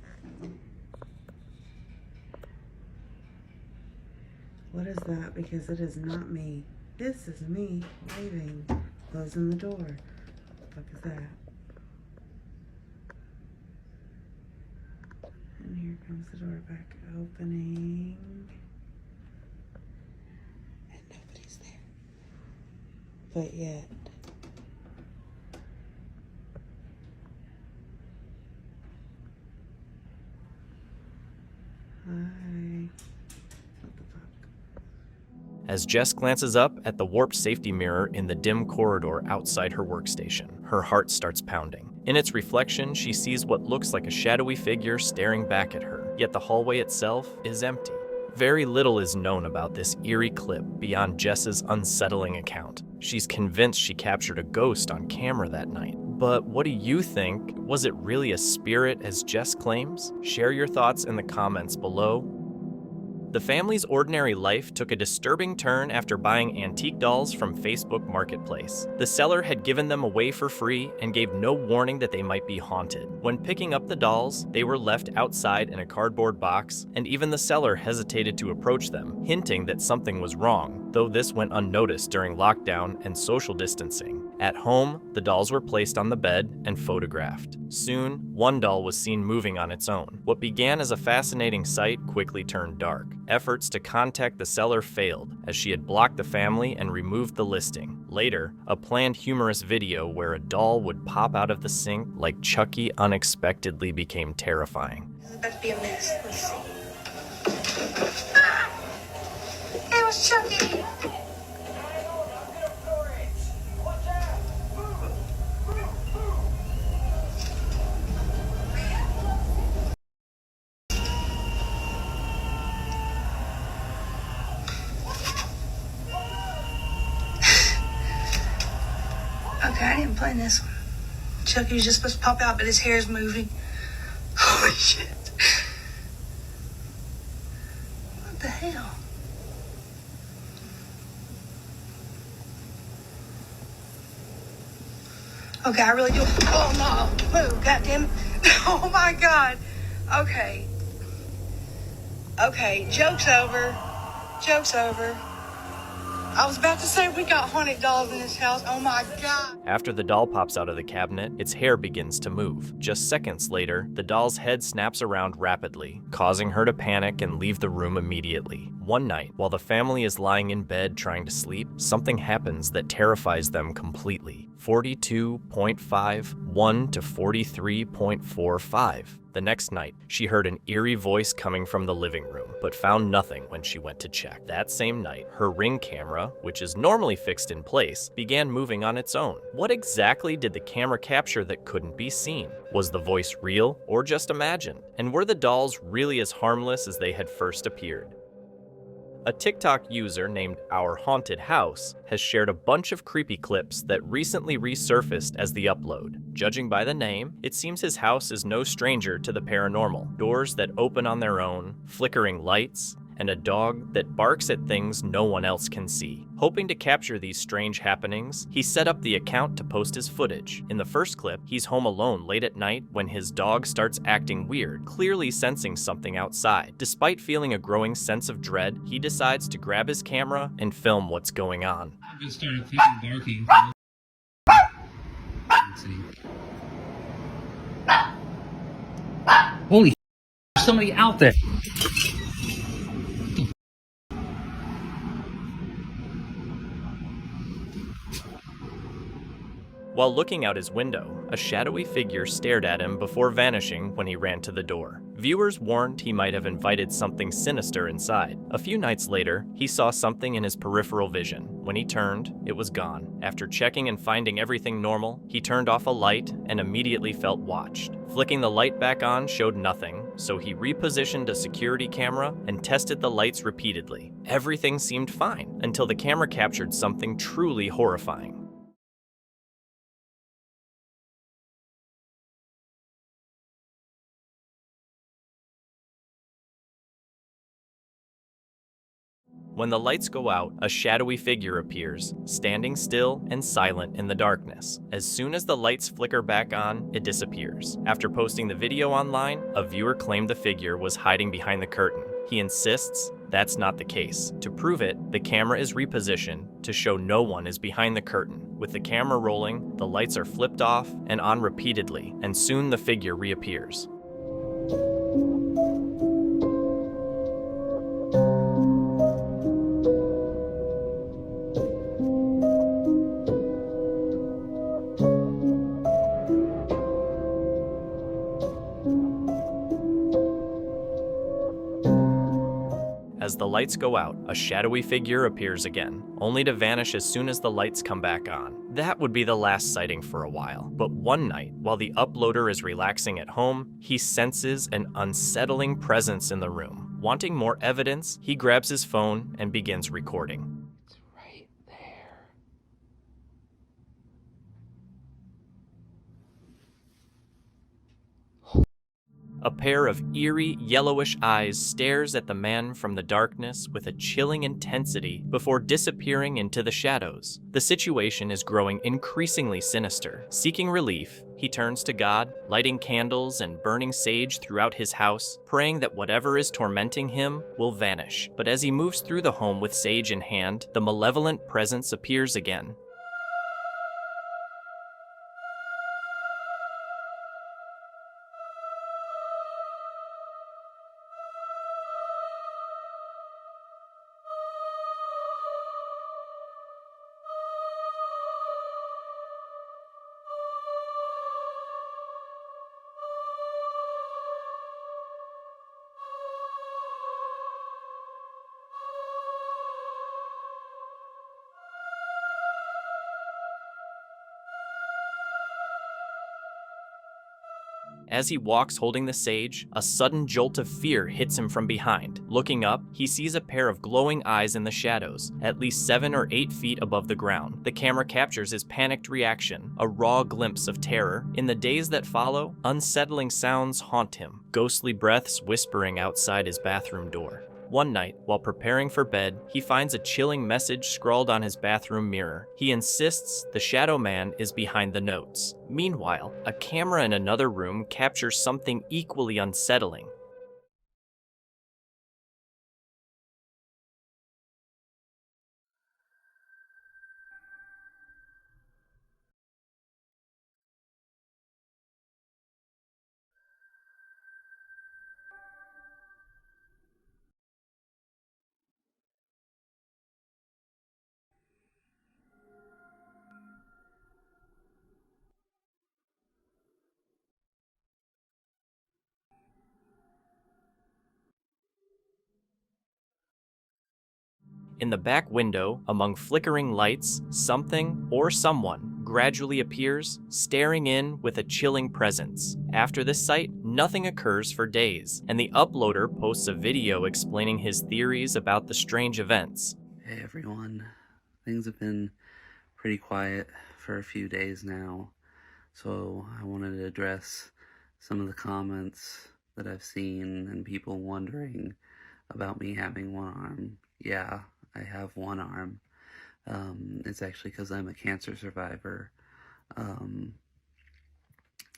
What is that? Because it is not me. This is me waving, closing the door. What the fuck is that? And here comes the door back opening. And nobody's there. But yet. Hi. As Jess glances up at the warped safety mirror in the dim corridor outside her workstation, her heart starts pounding. In its reflection, she sees what looks like a shadowy figure staring back at her, yet the hallway itself is empty. Very little is known about this eerie clip beyond Jess's unsettling account. She's convinced she captured a ghost on camera that night. But what do you think? Was it really a spirit as Jess claims? Share your thoughts in the comments below. The family's ordinary life took a disturbing turn after buying antique dolls from Facebook Marketplace. The seller had given them away for free and gave no warning that they might be haunted. When picking up the dolls, they were left outside in a cardboard box, and even the seller hesitated to approach them, hinting that something was wrong, though this went unnoticed during lockdown and social distancing. At home, the dolls were placed on the bed and photographed. Soon, one doll was seen moving on its own. What began as a fascinating sight quickly turned dark. Efforts to contact the seller failed, as she had blocked the family and removed the listing. Later, a planned humorous video where a doll would pop out of the sink like Chucky unexpectedly became terrifying. This is about to be a mess. Let's see. Ah! It was Chucky! Okay, I didn't plan this one. Chucky was just supposed to pop out, but his hair is moving. Holy shit. What the hell? Okay, I really do. Oh no, move, goddamn it. Oh my God. Okay. Okay, joke's over. Joke's over. I was about to say we got haunted dolls in this house. Oh my God. After the doll pops out of the cabinet, its hair begins to move. Just seconds later, the doll's head snaps around rapidly, causing her to panic and leave the room immediately. One night, while the family is lying in bed trying to sleep, something happens that terrifies them completely. 42.51 to 43.45. The next night, she heard an eerie voice coming from the living room, but found nothing when she went to check. That same night, her Ring camera, which is normally fixed in place, began moving on its own. What exactly did the camera capture that couldn't be seen? Was the voice real or just imagined? And were the dolls really as harmless as they had first appeared? A TikTok user named Our Haunted House has shared a bunch of creepy clips that recently resurfaced as the upload. Judging by the name, it seems his house is no stranger to the paranormal. Doors that open on their own, flickering lights, and a dog that barks at things no one else can see. Hoping to capture these strange happenings, he set up the account to post his footage. In the first clip, he's home alone late at night when his dog starts acting weird, clearly sensing something outside. Despite feeling a growing sense of dread, he decides to grab his camera and film what's going on. I just started barking. Let's see. Holy, there's somebody out there. While looking out his window, a shadowy figure stared at him before vanishing when he ran to the door. Viewers warned he might have invited something sinister inside. A few nights later, he saw something in his peripheral vision. When he turned, it was gone. After checking and finding everything normal, he turned off a light and immediately felt watched. Flicking the light back on showed nothing, so he repositioned a security camera and tested the lights repeatedly. Everything seemed fine until the camera captured something truly horrifying. When the lights go out, a shadowy figure appears, standing still and silent in the darkness. As soon as the lights flicker back on, it disappears. After posting the video online, a viewer claimed the figure was hiding behind the curtain. He insists that's not the case. To prove it, the camera is repositioned to show no one is behind the curtain. With the camera rolling, the lights are flipped off and on repeatedly, and soon the figure reappears. As the lights go out, a shadowy figure appears again, only to vanish as soon as the lights come back on. That would be the last sighting for a while, but one night, while the uploader is relaxing at home, he senses an unsettling presence in the room. Wanting more evidence, he grabs his phone and begins recording. A pair of eerie, yellowish eyes stares at the man from the darkness with a chilling intensity before disappearing into the shadows. The situation is growing increasingly sinister. Seeking relief, he turns to God, lighting candles and burning sage throughout his house, praying that whatever is tormenting him will vanish. But as he moves through the home with sage in hand, the malevolent presence appears again. As he walks holding the sage, a sudden jolt of fear hits him from behind. Looking up, he sees a pair of glowing eyes in the shadows, at least 7 or 8 feet above the ground. The camera captures his panicked reaction, a raw glimpse of terror. In the days that follow, unsettling sounds haunt him, ghostly breaths whispering outside his bathroom door. One night, while preparing for bed, he finds a chilling message scrawled on his bathroom mirror. He insists the shadow man is behind the notes. Meanwhile, a camera in another room captures something equally unsettling. In the back window, among flickering lights, something or someone gradually appears, staring in with a chilling presence. After this sight, nothing occurs for days, and the uploader posts a video explaining his theories about the strange events. Hey everyone, things have been pretty quiet for a few days now, so I wanted to address some of the comments that I've seen and people wondering about me having one arm. Yeah, I have one arm. It's actually because I'm a cancer survivor, and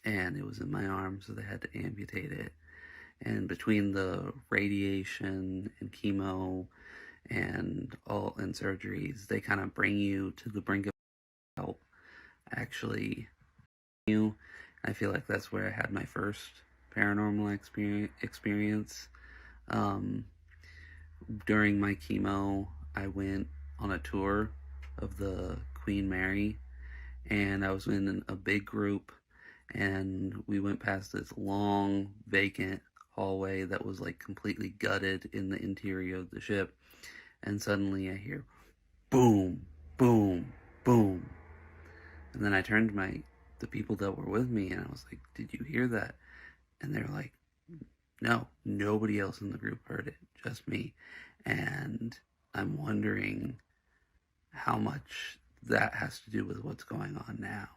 it was in my arm, so they had to amputate it. And between the radiation and chemo and surgeries, they kind of bring you to the brink of help. Actually, I feel like that's where I had my first paranormal experience. During my chemo, I went on a tour of the Queen Mary, and I was in a big group, and we went past this long vacant hallway that was like completely gutted in the interior of the ship, and suddenly I hear boom, boom, boom, and then I turned to the people that were with me, and I was like, did you hear that? And they're like, no, nobody else in the group heard it, just me. And I'm wondering how much that has to do with what's going on now.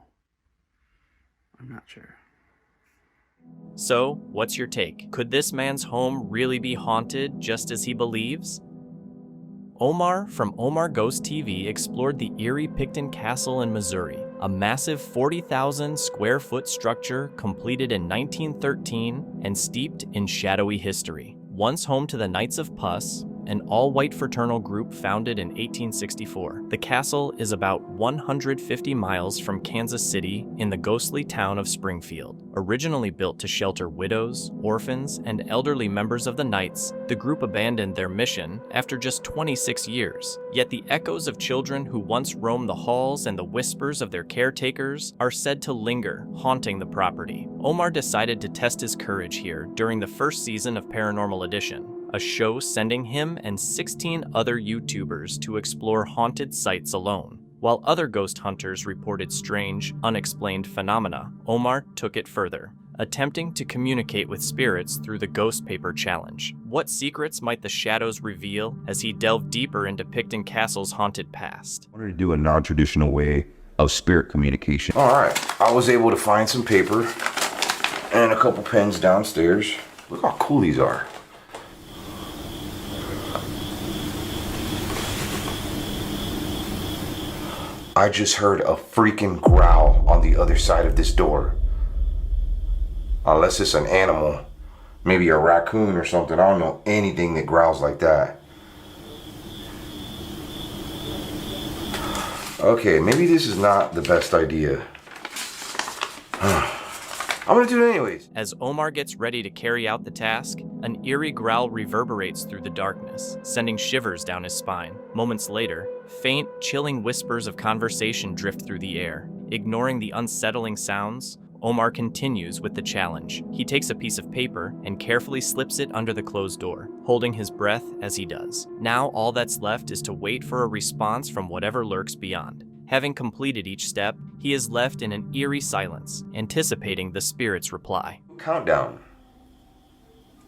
I'm not sure. So, what's your take? Could this man's home really be haunted just as he believes? Omar from Omar Ghost TV explored the eerie Picton Castle in Missouri, a massive 40,000 square foot structure completed in 1913 and steeped in shadowy history. Once home to the Knights of Puss, an all-white fraternal group founded in 1864. The castle is about 150 miles from Kansas City in the ghostly town of Springfield. Originally built to shelter widows, orphans, and elderly members of the Knights, the group abandoned their mission after just 26 years. Yet the echoes of children who once roamed the halls and the whispers of their caretakers are said to linger, haunting the property. Omar decided to test his courage here during the first season of Paranormal Edition, a show sending him and 16 other YouTubers to explore haunted sites alone. While other ghost hunters reported strange, unexplained phenomena, Omar took it further, attempting to communicate with spirits through the Ghost Paper Challenge. What secrets might the shadows reveal as he delved deeper into Picton Castle's haunted past? I wanted to do a non-traditional way of spirit communication. All right, I was able to find some paper and a couple pens downstairs. Look how cool these are. I just heard a freaking growl on the other side of this door. Unless it's an animal, maybe a raccoon or something. I don't know anything that growls like that. Okay, maybe this is not the best idea. I'm gonna do it anyways. As Omar gets ready to carry out the task, an eerie growl reverberates through the darkness, sending shivers down his spine. Moments later, faint, chilling whispers of conversation drift through the air. Ignoring the unsettling sounds, Omar continues with the challenge. He takes a piece of paper and carefully slips it under the closed door, holding his breath as he does. Now all that's left is to wait for a response from whatever lurks beyond. Having completed each step, he is left in an eerie silence, anticipating the spirit's reply. Countdown.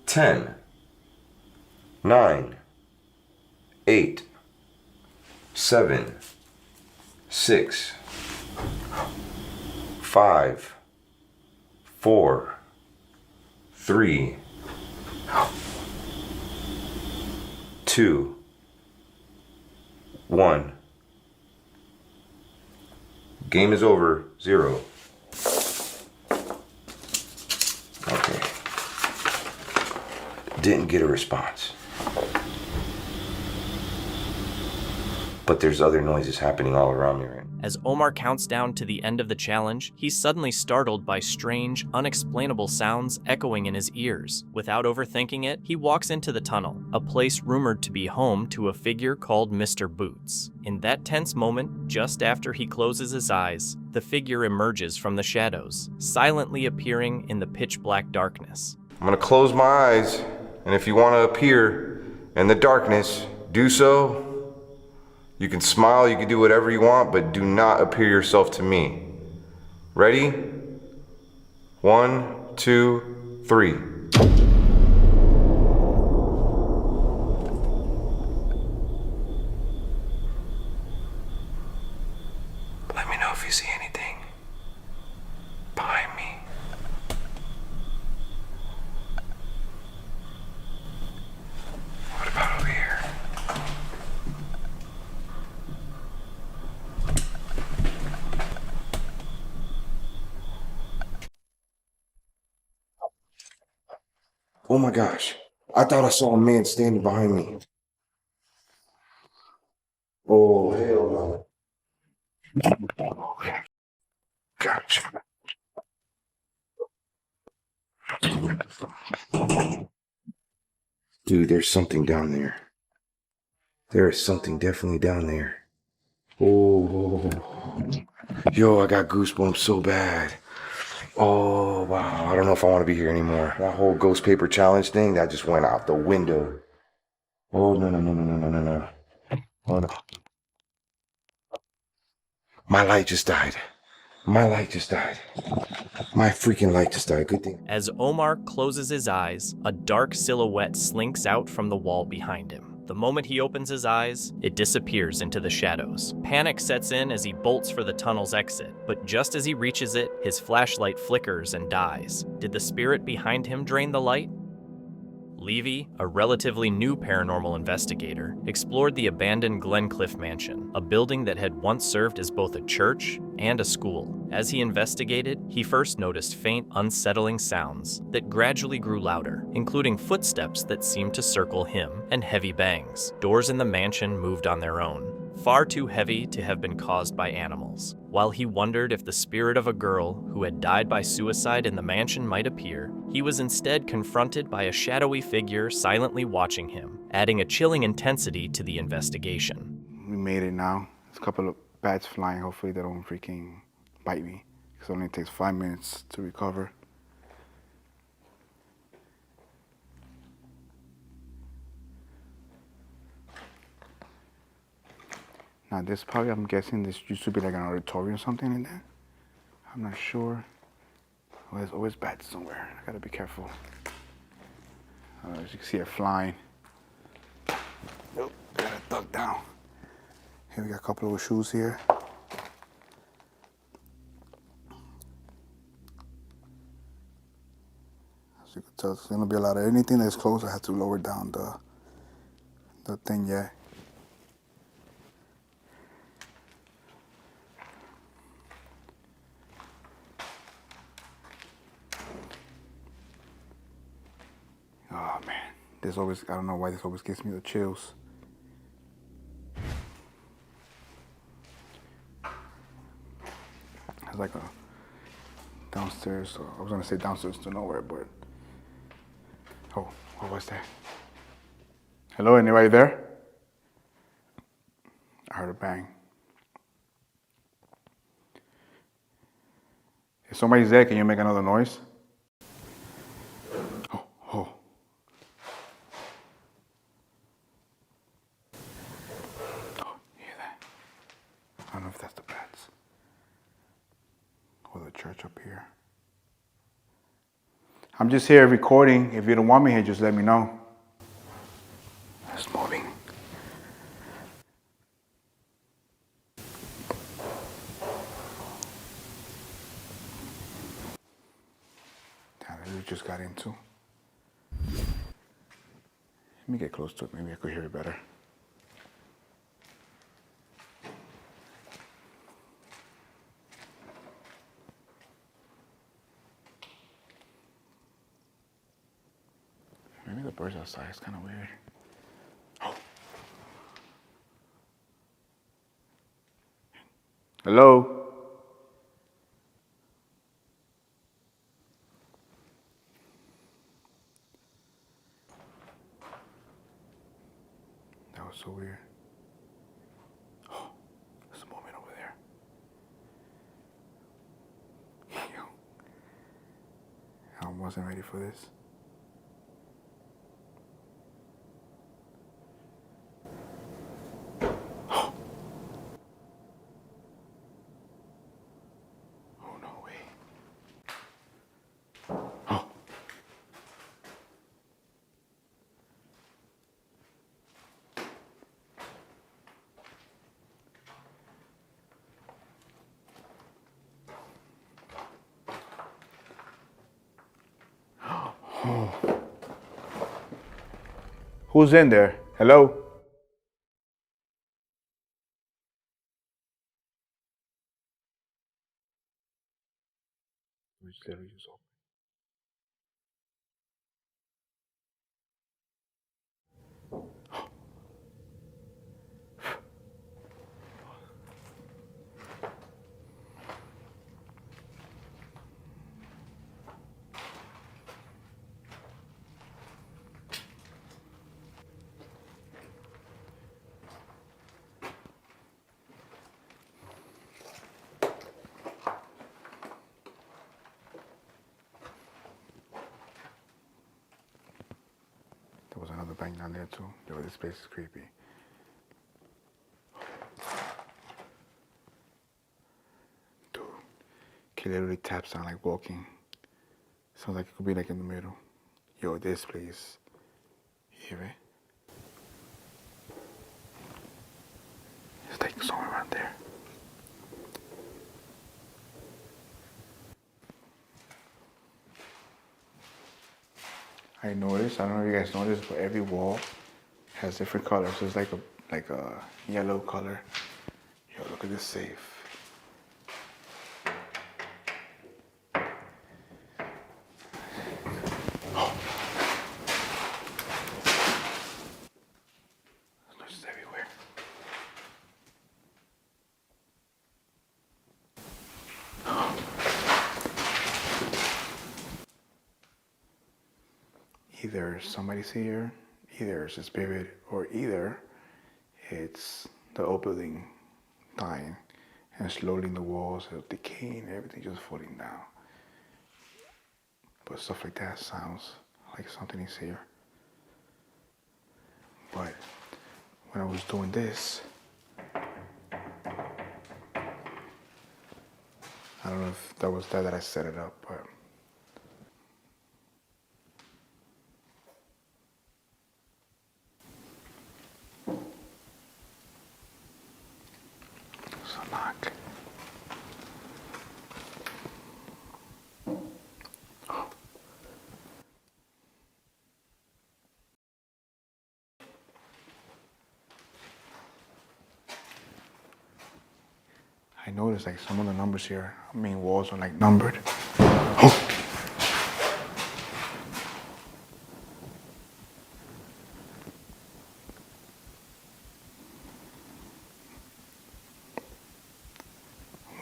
10, 9, 8, 7, 6, 5, 4, 3, 2, 1. Game is over. 0. Okay. Didn't get a response. But there's other noises happening all around me right now. As Omar counts down to the end of the challenge, he's suddenly startled by strange, unexplainable sounds echoing in his ears. Without overthinking it, he walks into the tunnel, a place rumored to be home to a figure called Mr. Boots. In that tense moment, just after he closes his eyes, the figure emerges from the shadows, silently appearing in the pitch-black darkness. I'm gonna close my eyes, and if you want to appear in the darkness, do so. You can smile, you can do whatever you want, but do not appear yourself to me. Ready? 1, 2, 3. Let me know if you see anything behind me. What about over here? Oh my gosh. I thought I saw a man standing behind me. Oh, hell no. Gotcha. Dude, there's something down there. There is something definitely down there. Oh. Yo, I got goosebumps so bad. Oh, wow. I don't know if I want to be here anymore. That whole ghost paper challenge thing, that just went out the window. Oh, no. Oh, no. My light just died. My freaking light just died. Good thing. As Omar closes his eyes, a dark silhouette slinks out from the wall behind him. The moment he opens his eyes, it disappears into the shadows. Panic sets in as he bolts for the tunnel's exit, but just as he reaches it, his flashlight flickers and dies. Did the spirit behind him drain the light? Levy, a relatively new paranormal investigator, explored the abandoned Glen Cliff Mansion, a building that had once served as both a church and a school. As he investigated, he first noticed faint, unsettling sounds that gradually grew louder, including footsteps that seemed to circle him and heavy bangs. Doors in the mansion moved on their own, far too heavy to have been caused by animals. While he wondered if the spirit of a girl who had died by suicide in the mansion might appear, he was instead confronted by a shadowy figure silently watching him, adding a chilling intensity to the investigation. We made it now. There's a couple of bats flying. Hopefully they don't freaking bite me, because it only takes 5 minutes to recover. Now this probably, I'm guessing this used to be like an auditorium or something in there. I'm not sure. Well, there's always bats somewhere. I gotta be careful. As you can see it flying. Nope, gotta duck down. Here we got a couple of shoes here. As you can tell, it's gonna be a lot of anything that's close. I have to lower down the thing, yeah. Oh man, this always, I don't know why this always gives me the chills. It's like a downstairs, or I was gonna say downstairs to nowhere, but, oh, what was that? Hello, anybody there? I heard a bang. If somebody's there, can you make another noise? Oh. I don't know if that's the bats or the church up here. I'm just here recording. If you don't want me here, just let me know. It's moving. That we just got into. Let me get close to it. Maybe I could hear it better. Maybe the birds outside. It's kind of weird. Oh. Hello? That was so weird. Oh, there's a movement over there. Yo. I wasn't ready for this. Who's in there? Hello? There was another bank down there too. Yo, this place is creepy. Dude, he literally taps on like walking. Sounds like it could be like in the middle. Yo, this place. You hear it? It's like somewhere around there. I noticed, I don't know if you guys noticed, but every wall has different colors. So it's like a yellow color. Yo, look at this safe. Oh. There's noises everywhere. Either somebody's here, either it's a spirit, or either it's the old building dying and slowly the walls are decaying and everything just falling down. But stuff like that sounds like something is here. But when I was doing this, I don't know if that was that I set it up, but it's a knock. I noticed like some of the numbers here, walls are like numbered. Oh.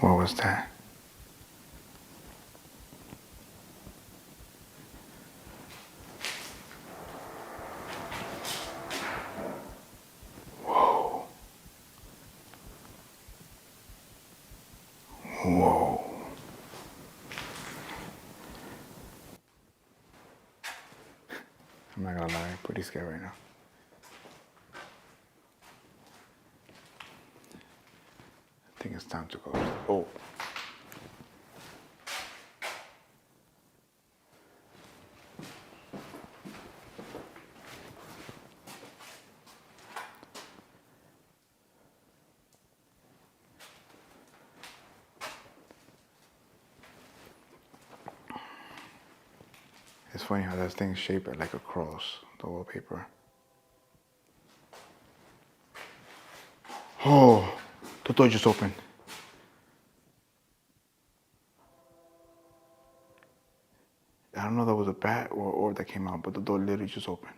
What was that? Whoa. Whoa. I'm not gonna lie, I'm pretty scared right now. I think it's time to go. Oh. It's funny how that thing's shaped like a cross, the wallpaper. Oh, the door just opened. I don't know if that was a bat or orb that came out, but the door literally just opened.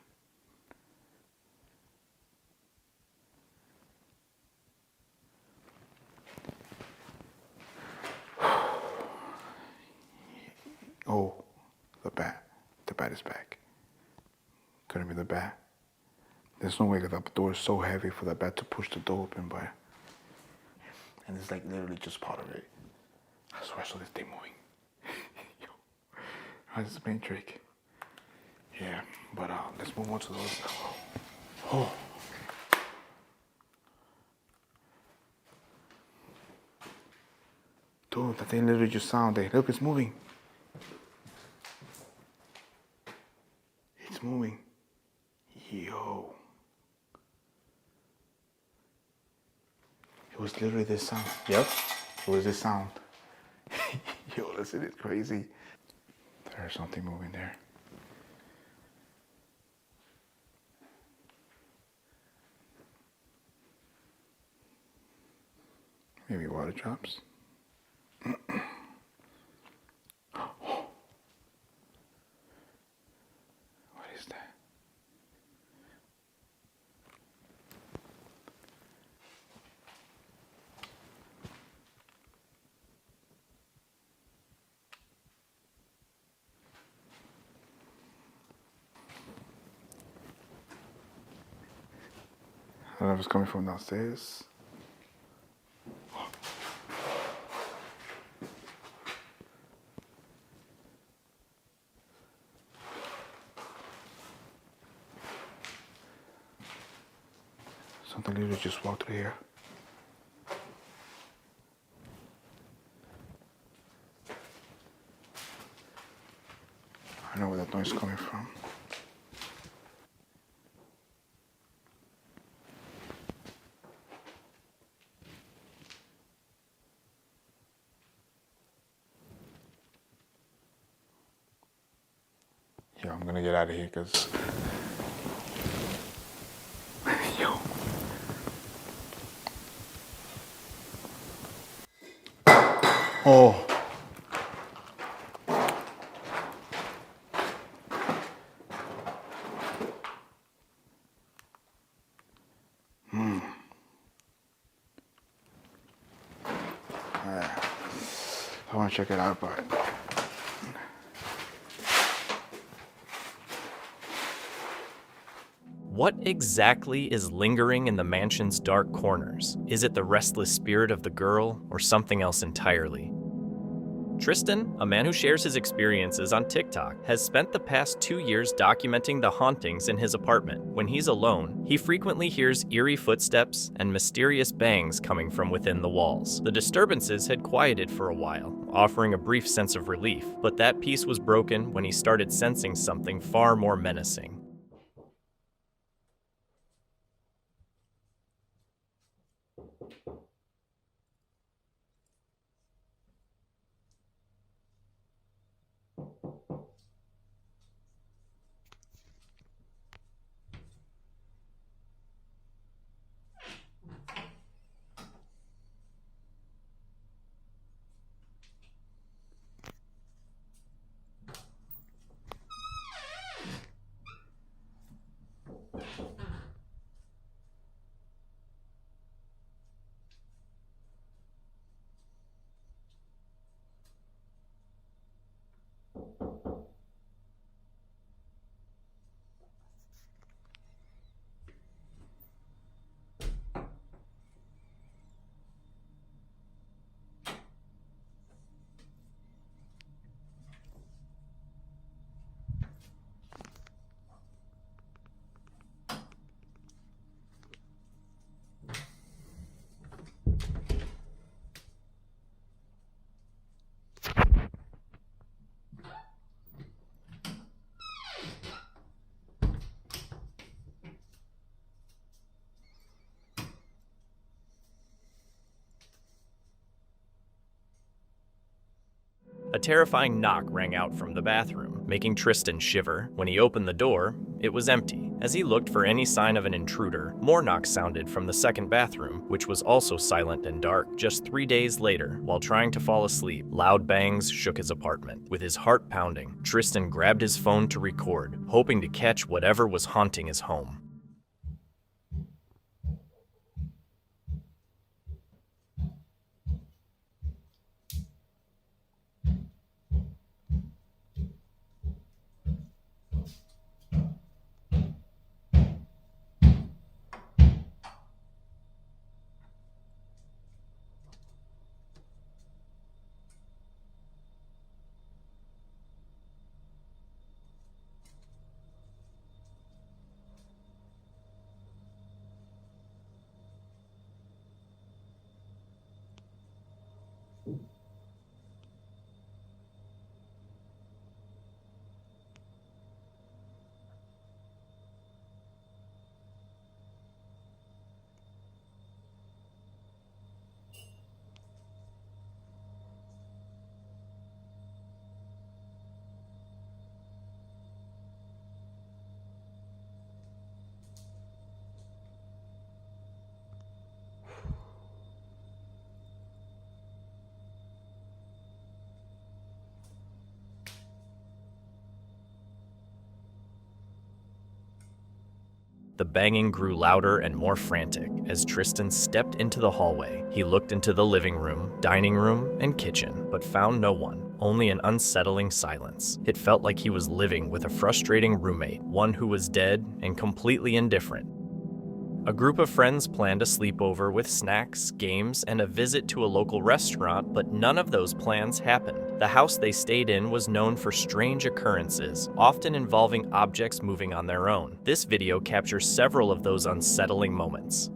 Oh, the bat. The bat is back. Couldn't be the bat. There's no way that the door is so heavy for the bat to push the door open by. And it's like literally just part of it. I swear I saw this thing moving. How's this main trick? Yeah, but let's move on to those. Oh. Dude, that thing literally just sounded. Look, it's moving. It's moving. Yo. It was literally this sound. Yep. It was this sound. Yo, listen, it's crazy. There's something moving there. Maybe water drops. What is that? I don't know if it's coming from downstairs. Something literally just walked through here. I know where that noise is coming from. Yo, I'm gonna get out of here because yo. Oh. I want to check it out, but What exactly is lingering in the mansion's dark corners? Is it the restless spirit of the girl or something else entirely? Tristan, a man who shares his experiences on TikTok, has spent the past 2 years documenting the hauntings in his apartment. When he's alone, he frequently hears eerie footsteps and mysterious bangs coming from within the walls. The disturbances had quieted for a while, offering a brief sense of relief, but that peace was broken when he started sensing something far more menacing. A terrifying knock rang out from the bathroom, making Tristan shiver. When he opened the door, it was empty. As he looked for any sign of an intruder, more knocks sounded from the second bathroom, which was also silent and dark. Just 3 days later, while trying to fall asleep, loud bangs shook his apartment. With his heart pounding, Tristan grabbed his phone to record, hoping to catch whatever was haunting his home. The banging grew louder and more frantic as Tristan stepped into the hallway. He looked into the living room, dining room, and kitchen, but found no one, only an unsettling silence. It felt like he was living with a frustrating roommate, one who was dead and completely indifferent. A group of friends planned a sleepover with snacks, games, and a visit to a local restaurant, but none of those plans happened. The house they stayed in was known for strange occurrences, often involving objects moving on their own. This video captures several of those unsettling moments.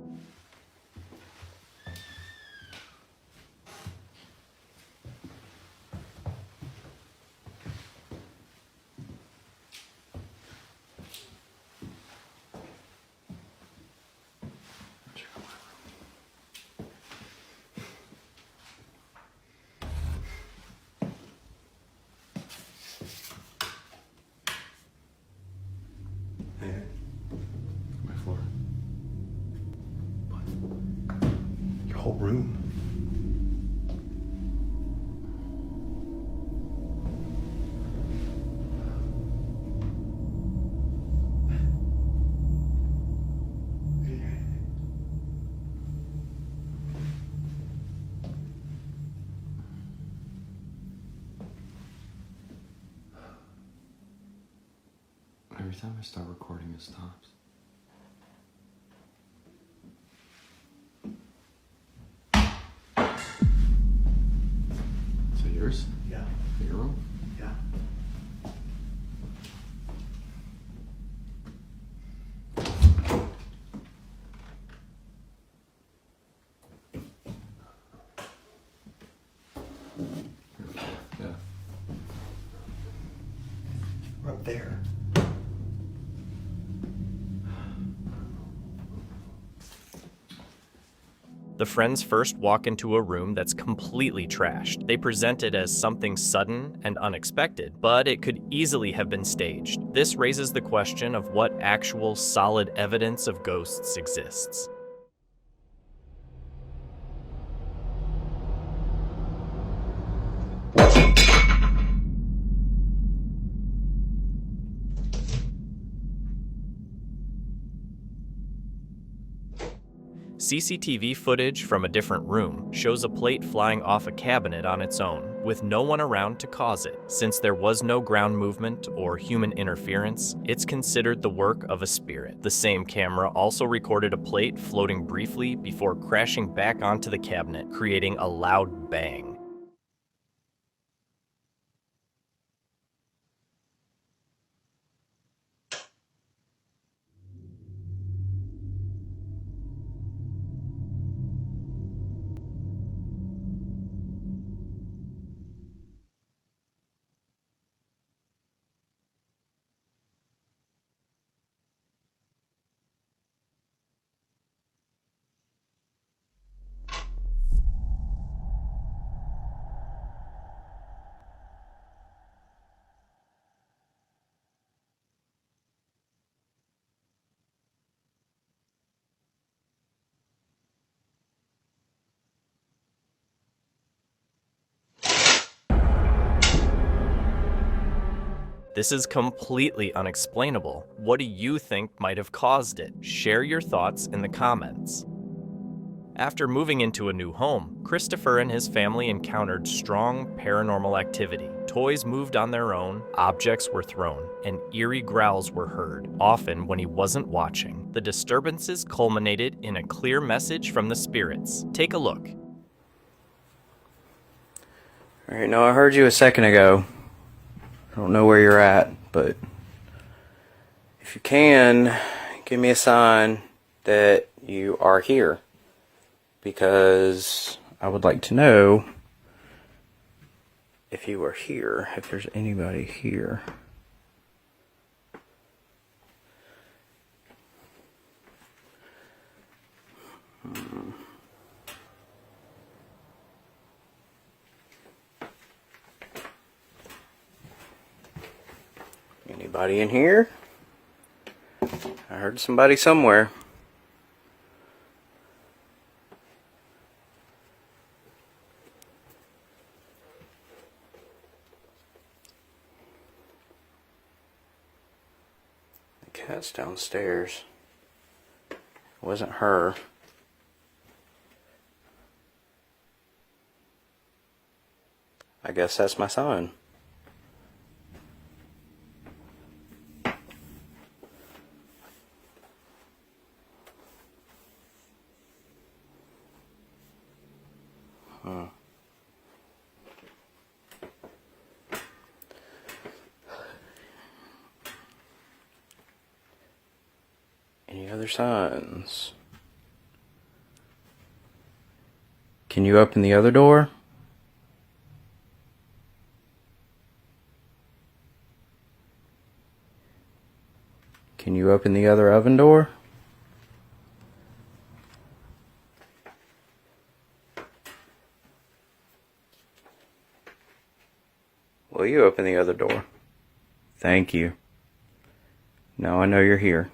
My floor. But your whole room. Every time I start recording, it stops. Is it yours? Yeah. Your room? Yeah. Yeah. We're up there. The friends first walk into a room that's completely trashed. They present it as something sudden and unexpected, but it could easily have been staged. This raises the question of what actual solid evidence of ghosts exists. CCTV footage from a different room shows a plate flying off a cabinet on its own, with no one around to cause it. Since there was no ground movement or human interference, it's considered the work of a spirit. The same camera also recorded a plate floating briefly before crashing back onto the cabinet, creating a loud bang. This is completely unexplainable. What do you think might have caused it? Share your thoughts in the comments. After moving into a new home, Christopher and his family encountered strong paranormal activity. Toys moved on their own, objects were thrown, and eerie growls were heard, often when he wasn't watching. The disturbances culminated in a clear message from the spirits. Take a look. Alright, now I heard you a second ago. I don't know where you're at, but if you can, give me a sign that you are here. Because I would like to know if you are here, if there's anybody here. Anybody in here? I heard somebody somewhere. Cat's downstairs. It wasn't her. I guess that's my sign. Huh. Any other signs? Can you open the other door? Can you open the other oven door? Will you open the other door? Thank you. Now I know you're here.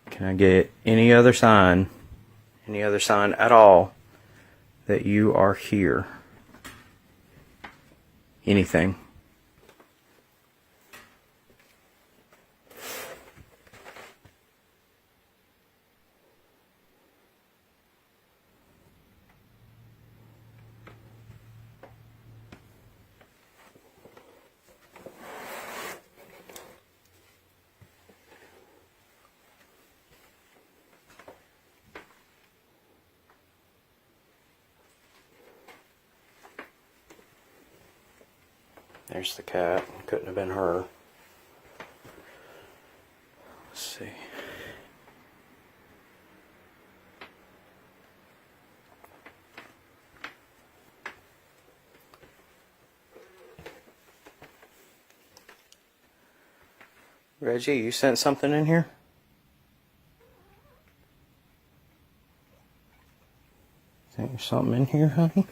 Can I get any other sign at all that you are here? Anything? There's the cat. Couldn't have been her. Let's see. Reggie, you sent something in here? Think there's something in here, honey?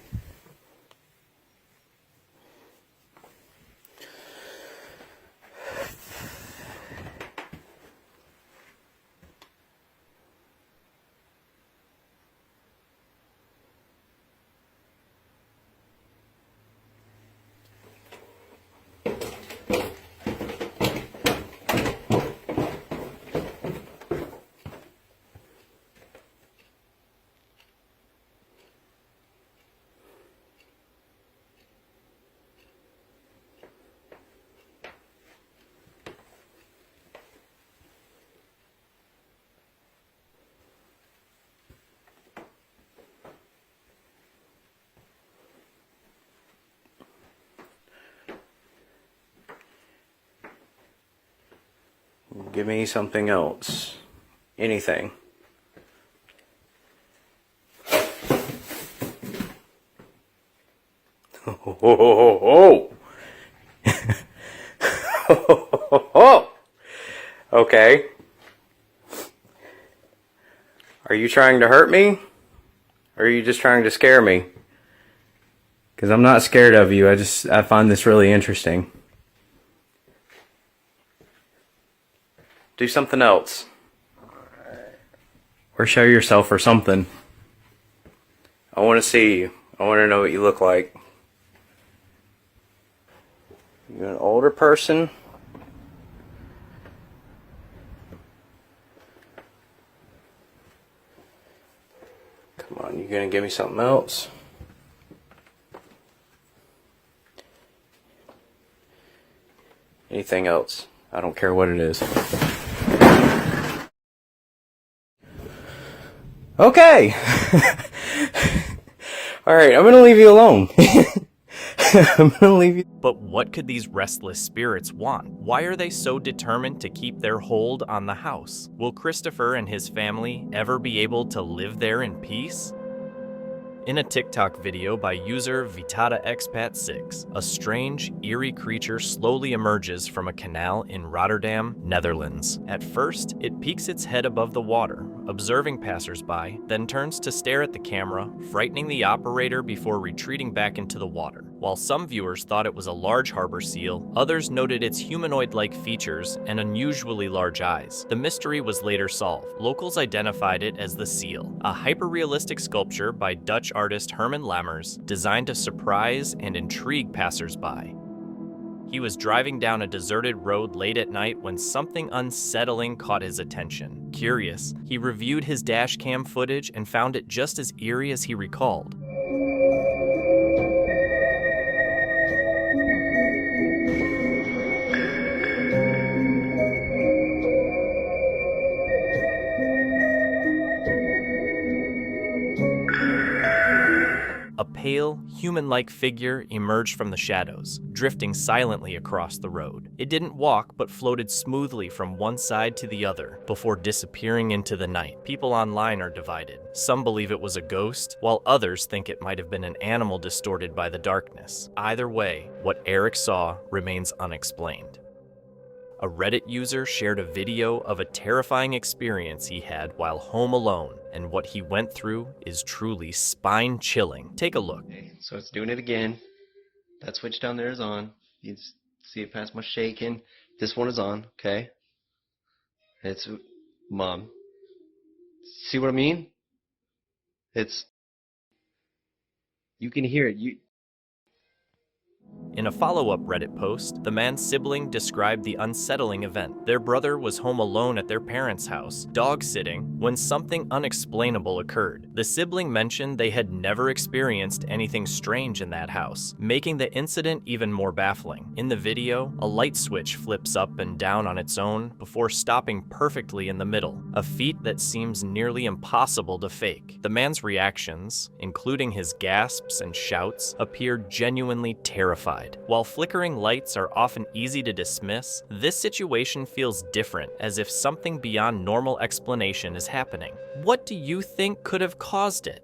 Give me something else. Anything. Okay. Are you trying to hurt me? Or are you just trying to scare me? Because I'm not scared of you. I find this really interesting. Do something else. Or show yourself or something. I want to see you. I want to know what you look like. You're an older person. Come on, you gonna give me something else? Anything else? I don't care what it is. Okay. Alright, I'm gonna leave you alone. I'm gonna leave you. But what could these restless spirits want? Why are they so determined to keep their hold on the house? Will Christopher and his family ever be able to live there in peace? In a TikTok video by user VitadaExpat6, a strange, eerie creature slowly emerges from a canal in Rotterdam, Netherlands. At first, it peeks its head above the water, observing passersby, then turns to stare at the camera, frightening the operator before retreating back into the water. While some viewers thought it was a large harbor seal, others noted its humanoid-like features and unusually large eyes. The mystery was later solved. Locals identified it as the seal, a hyper-realistic sculpture by Dutch artist Herman Lammers, designed to surprise and intrigue passersby. He was driving down a deserted road late at night when something unsettling caught his attention. Curious, he reviewed his dash cam footage and found it just as eerie as he recalled. A pale, human-like figure emerged from the shadows, drifting silently across the road. It didn't walk, but floated smoothly from one side to the other, before disappearing into the night. People online are divided. Some believe it was a ghost, while others think it might have been an animal distorted by the darkness. Either way, what Eric saw remains unexplained. A Reddit user shared a video of a terrifying experience he had while home alone, and what he went through is truly spine-chilling. Take a look. Okay, so it's doing it again. That switch down there is on. You can see it past my shaking. This one is on, okay? It's... Mom. See what I mean? It's... You can hear it. In a follow-up Reddit post, the man's sibling described the unsettling event. Their brother was home alone at their parents' house, dog-sitting, when something unexplainable occurred. The sibling mentioned they had never experienced anything strange in that house, making the incident even more baffling. In the video, a light switch flips up and down on its own before stopping perfectly in the middle, a feat that seems nearly impossible to fake. The man's reactions, including his gasps and shouts, appeared genuinely terrified. While flickering lights are often easy to dismiss, this situation feels different, as if something beyond normal explanation is happening. What do you think could have caused it?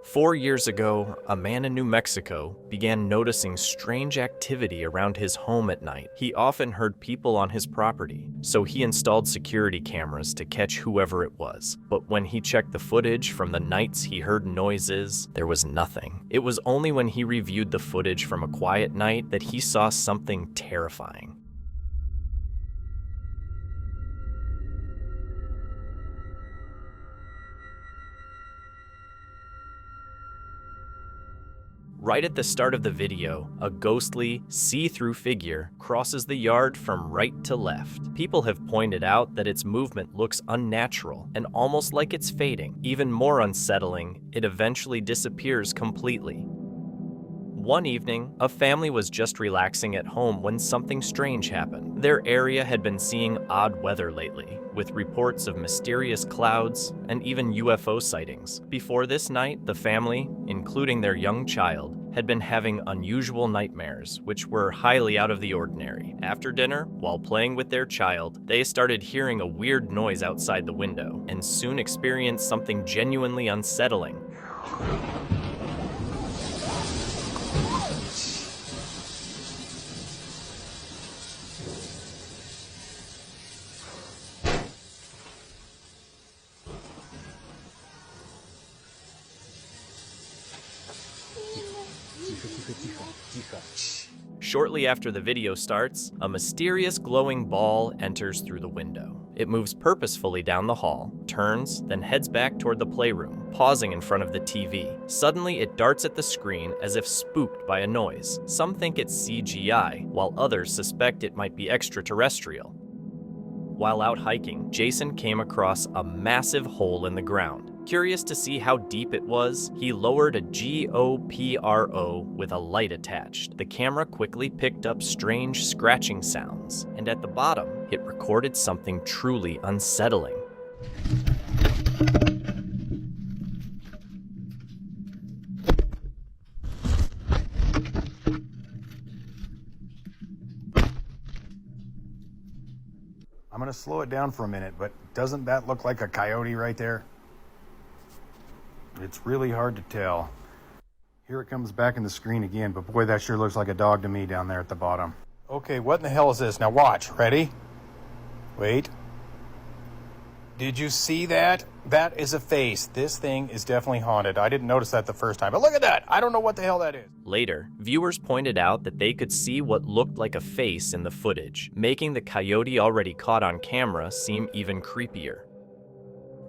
4 years ago, a man in New Mexico began noticing strange activity around his home at night. He often heard people on his property, so he installed security cameras to catch whoever it was. But when he checked the footage from the nights he heard noises, there was nothing. It was only when he reviewed the footage from a quiet night that he saw something terrifying. Right at the start of the video, a ghostly, see-through figure crosses the yard from right to left. People have pointed out that its movement looks unnatural and almost like it's fading. Even more unsettling, it eventually disappears completely. One evening, a family was just relaxing at home when something strange happened. Their area had been seeing odd weather lately, with reports of mysterious clouds and even UFO sightings. Before this night, the family, including their young child, had been having unusual nightmares, which were highly out of the ordinary. After dinner, while playing with their child, they started hearing a weird noise outside the window, and soon experienced something genuinely unsettling. Shortly after the video starts, a mysterious glowing ball enters through the window. It moves purposefully down the hall, turns, then heads back toward the playroom, pausing in front of the TV. Suddenly, it darts at the screen as if spooked by a noise. Some think it's CGI, while others suspect it might be extraterrestrial. While out hiking, Jason came across a massive hole in the ground. Curious to see how deep it was, he lowered a GoPro with a light attached. The camera quickly picked up strange scratching sounds, and at the bottom, it recorded something truly unsettling. I'm gonna slow it down for a minute, but doesn't that look like a coyote right there? It's really hard to tell. Here it comes back in the screen again, but boy, that sure looks like a dog to me down there at the bottom. Okay, what in the hell is this? Now watch, ready? Wait. Did you see that? That is a face. This thing is definitely haunted. I didn't notice that the first time, but look at that. I don't know what the hell that is. Later, viewers pointed out that they could see what looked like a face in the footage, making the coyote already caught on camera seem even creepier.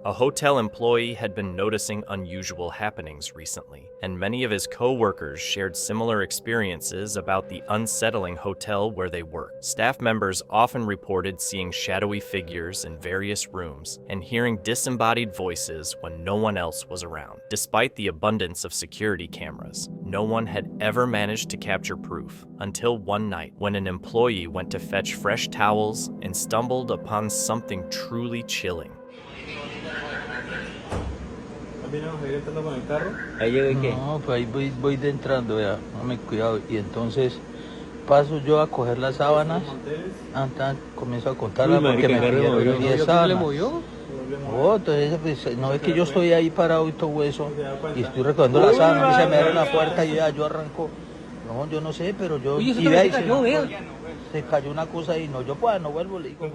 A hotel employee had been noticing unusual happenings recently, and many of his co-workers shared similar experiences about the unsettling hotel where they worked. Staff members often reported seeing shadowy figures in various rooms and hearing disembodied voices when no one else was around. Despite the abundance of security cameras, no one had ever managed to capture proof until one night when an employee went to fetch fresh towels and stumbled upon something truly chilling. No, pues ahí voy de entrando, ya, dame cuidado. Y entonces paso yo a coger las sábanas, comienzo a contarlas porque me pidieron 10 sábanas. Oh, entonces pues, no es que yo estoy ahí parado y todo eso, y estoy recogiendo las sábanas, y se me abre la puerta y yo arranco. No, yo no sé, pero yo... Se cayó una cosa y no, yo pues no vuelvo, le digo.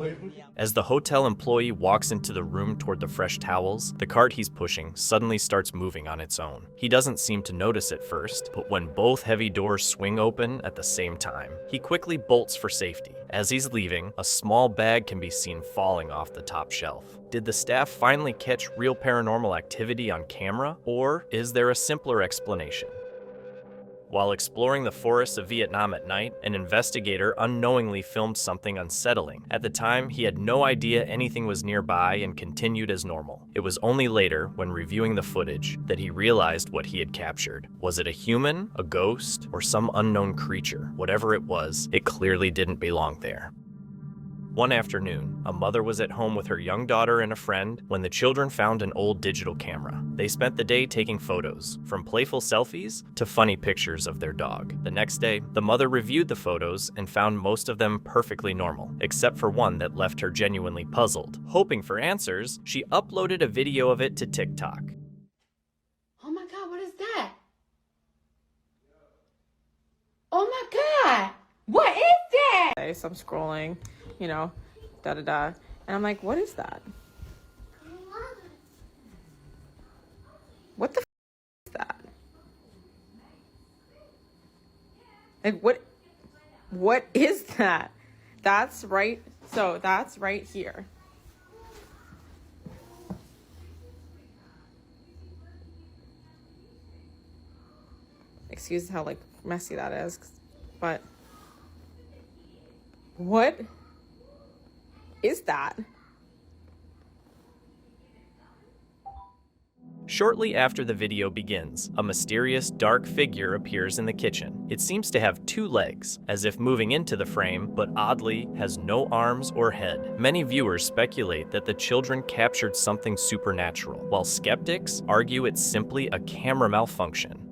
As the hotel employee walks into the room toward the fresh towels, the cart he's pushing suddenly starts moving on its own. He doesn't seem to notice at first, but when both heavy doors swing open at the same time, he quickly bolts for safety. As he's leaving, a small bag can be seen falling off the top shelf. Did the staff finally catch real paranormal activity on camera, or is there a simpler explanation? While exploring the forests of Vietnam at night, an investigator unknowingly filmed something unsettling. At the time, he had no idea anything was nearby and continued as normal. It was only later, when reviewing the footage, that he realized what he had captured. Was it a human, a ghost, or some unknown creature? Whatever it was, it clearly didn't belong there. One afternoon, a mother was at home with her young daughter and a friend when the children found an old digital camera. They spent the day taking photos, from playful selfies to funny pictures of their dog. The next day, the mother reviewed the photos and found most of them perfectly normal, except for one that left her genuinely puzzled. Hoping for answers, she uploaded a video of it to TikTok. Oh my God, what is that? Oh my God, what is that? So I'm scrolling, you know, and I'm like, what is that? What the is that? Like, what is that? That's right here. Excuse how, like, messy that is, but what is that? Shortly after the video begins, a mysterious dark figure appears in the kitchen. It seems to have 2 legs, as if moving into the frame, but oddly has no arms or head. Many viewers speculate that the children captured something supernatural, while skeptics argue it's simply a camera malfunction.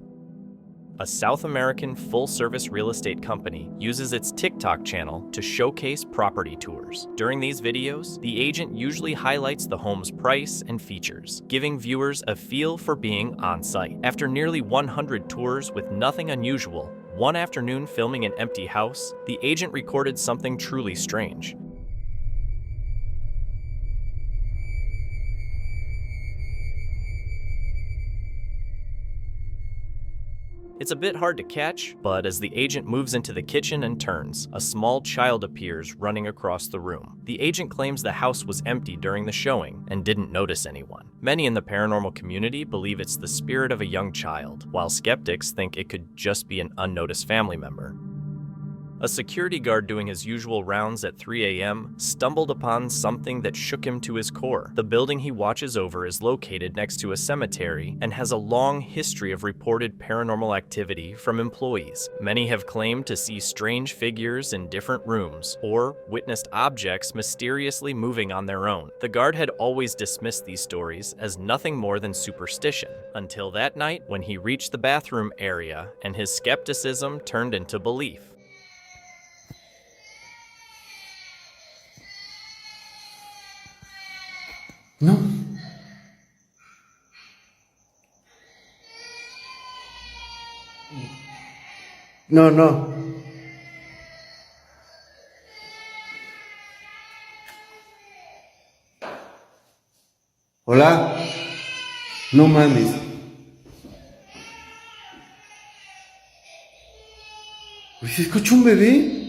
A South American full-service real estate company uses its TikTok channel to showcase property tours. During these videos, the agent usually highlights the home's price and features, giving viewers a feel for being on site. After nearly 100 tours with nothing unusual, one afternoon filming an empty house, the agent recorded something truly strange. It's a bit hard to catch, but as the agent moves into the kitchen and turns, a small child appears running across the room. The agent claims the house was empty during the showing and didn't notice anyone. Many in the paranormal community believe it's the spirit of a young child, while skeptics think it could just be an unnoticed family member. A security guard doing his usual rounds at 3 a.m. stumbled upon something that shook him to his core. The building he watches over is located next to a cemetery and has a long history of reported paranormal activity from employees. Many have claimed to see strange figures in different rooms or witnessed objects mysteriously moving on their own. The guard had always dismissed these stories as nothing more than superstition, until that night when he reached the bathroom area and his skepticism turned into belief. No. No, no. Hola. No mames. ¿Se escucha un bebé?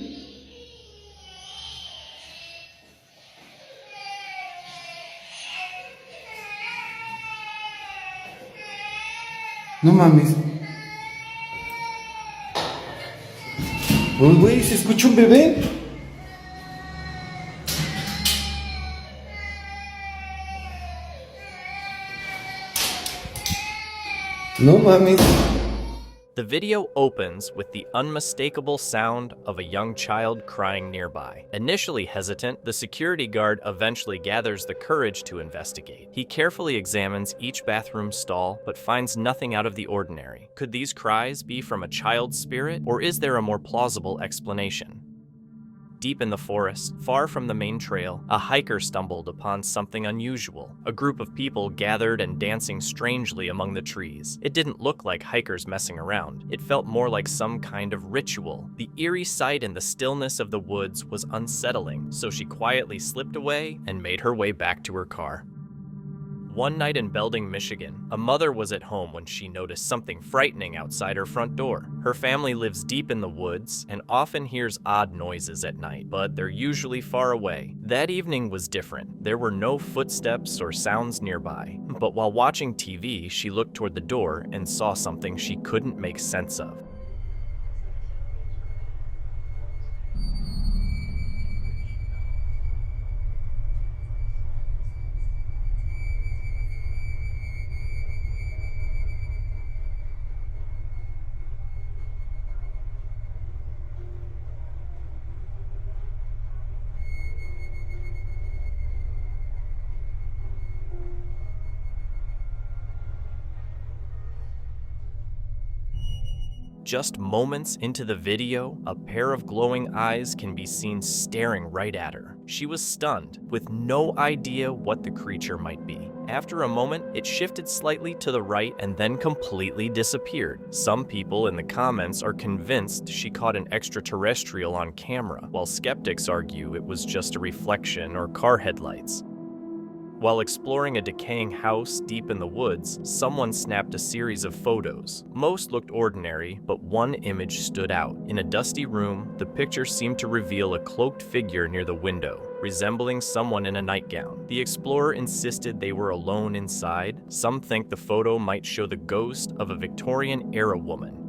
No mames. Oh, güey, ¿se escucha un bebé? No mames. The video opens with the unmistakable sound of a young child crying nearby. Initially hesitant, the security guard eventually gathers the courage to investigate. He carefully examines each bathroom stall, but finds nothing out of the ordinary. Could these cries be from a child's spirit, or is there a more plausible explanation? Deep in the forest, far from the main trail, a hiker stumbled upon something unusual. A group of people gathered and dancing strangely among the trees. It didn't look like hikers messing around. It felt more like some kind of ritual. The eerie sight in the stillness of the woods was unsettling, so she quietly slipped away and made her way back to her car. One night in Belding, Michigan, a mother was at home when she noticed something frightening outside her front door. Her family lives deep in the woods and often hears odd noises at night, but they're usually far away. That evening was different. There were no footsteps or sounds nearby. But while watching TV, she looked toward the door and saw something she couldn't make sense of. Just moments into the video, a pair of glowing eyes can be seen staring right at her. She was stunned, with no idea what the creature might be. After a moment, it shifted slightly to the right and then completely disappeared. Some people in the comments are convinced she caught an extraterrestrial on camera, while skeptics argue it was just a reflection or car headlights. While exploring a decaying house deep in the woods, someone snapped a series of photos. Most looked ordinary, but one image stood out. In a dusty room, the picture seemed to reveal a cloaked figure near the window, resembling someone in a nightgown. The explorer insisted they were alone inside. Some think the photo might show the ghost of a Victorian-era woman.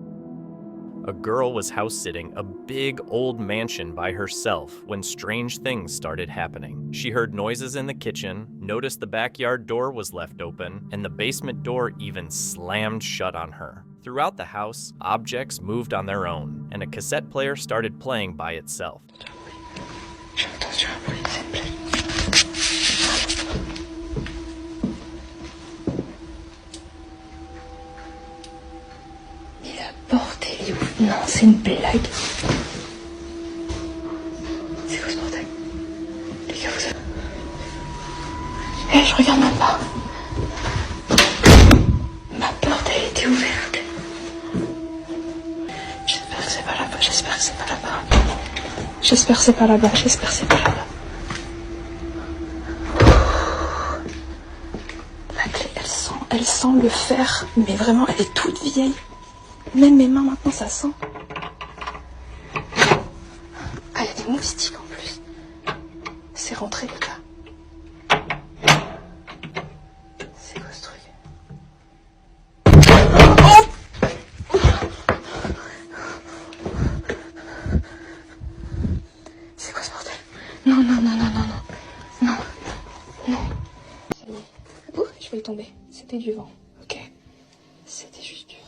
A girl was house-sitting a big old mansion by herself when strange things started happening. She heard noises in the kitchen, noticed the backyard door was left open, and the basement door even slammed shut on her. Throughout the house, objects moved on their own, and a cassette player started playing by itself. Non, c'est une blague. C'est quoi ce bordel? Les gars, vous avez... Eh, je regarde même pas. Ma porte, elle était ouverte. J'espère que c'est pas là-bas, j'espère que c'est pas là-bas. J'espère que c'est pas là-bas, j'espère que c'est pas là-bas. La clé, elle sent le fer, mais vraiment, elle est toute vieille. Même mes mains maintenant, ça sent. Ah, il y a des moustiques en plus. C'est rentré, les gars. C'est quoi ce truc? C'est quoi ce bordel? Non, non, non, non, non, non. Non. Non. Ça y est. Ouh, je vais y tomber. C'était du vent. Ok. C'était juste du vent.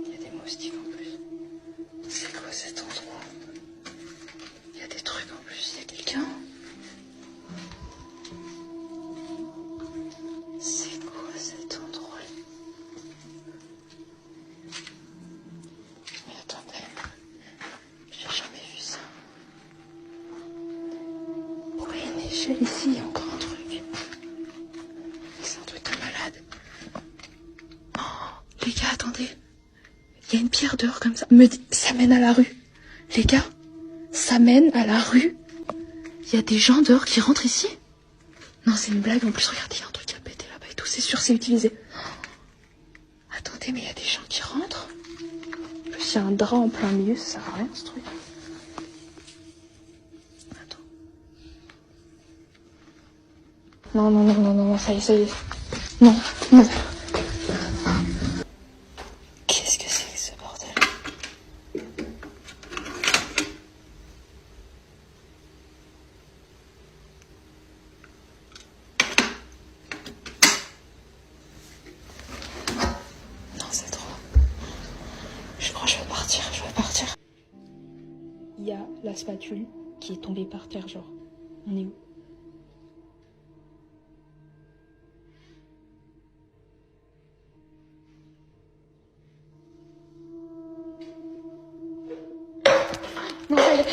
Il y a des moustiques en plus. C'est quoi cet endroit? Il y a des trucs en plus. Il y a quelqu'un? C'est quoi cet endroit? Mais attendez. J'ai jamais vu ça. Pourquoi il y a une échelle ici? Il y a encore un truc. C'est un truc de malade. Oh, les gars, attendez. Il y a une pierre dehors comme ça. Ça mène à la rue. Les gars, ça mène à la rue. Il y a des gens dehors qui rentrent ici. Non, c'est une blague. En plus, regardez, il y a un truc qui a pété là-bas et tout. C'est sûr, c'est utilisé. Attendez, mais il y a des gens qui rentrent. En plus, il y a un drap en plein milieu. Ça sert à rien, ce truc. Non, non, non, non, non, ça y est, ça y est. Non, non. Qu'est-ce que c'est que ce bordel? Non, c'est trop. Je crois que je vais partir, Il y a la spatule qui est tombée par terre, genre. On est où? Non, ça y est.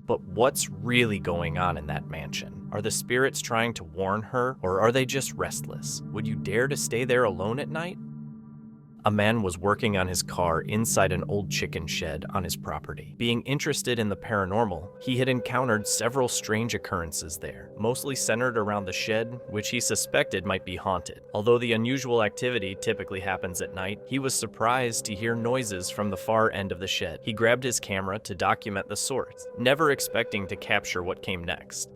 But what's really going on in that mansion? Are the spirits trying to warn her, or are they just restless? Would you dare to stay there alone at night? A man was working on his car inside an old chicken shed on his property. Being interested in the paranormal, he had encountered several strange occurrences there, mostly centered around the shed, which he suspected might be haunted. Although the unusual activity typically happens at night, he was surprised to hear noises from the far end of the shed. He grabbed his camera to document the source, never expecting to capture what came next.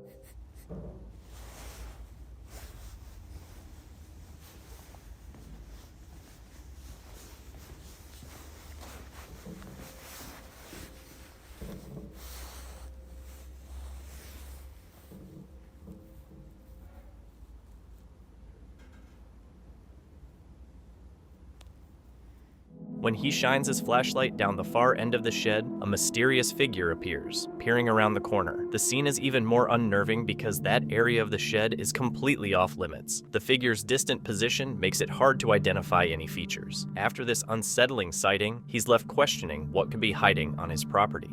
When he shines his flashlight down the far end of the shed, a mysterious figure appears, peering around the corner. The scene is even more unnerving because that area of the shed is completely off limits. The figure's distant position makes it hard to identify any features. After this unsettling sighting, he's left questioning what could be hiding on his property.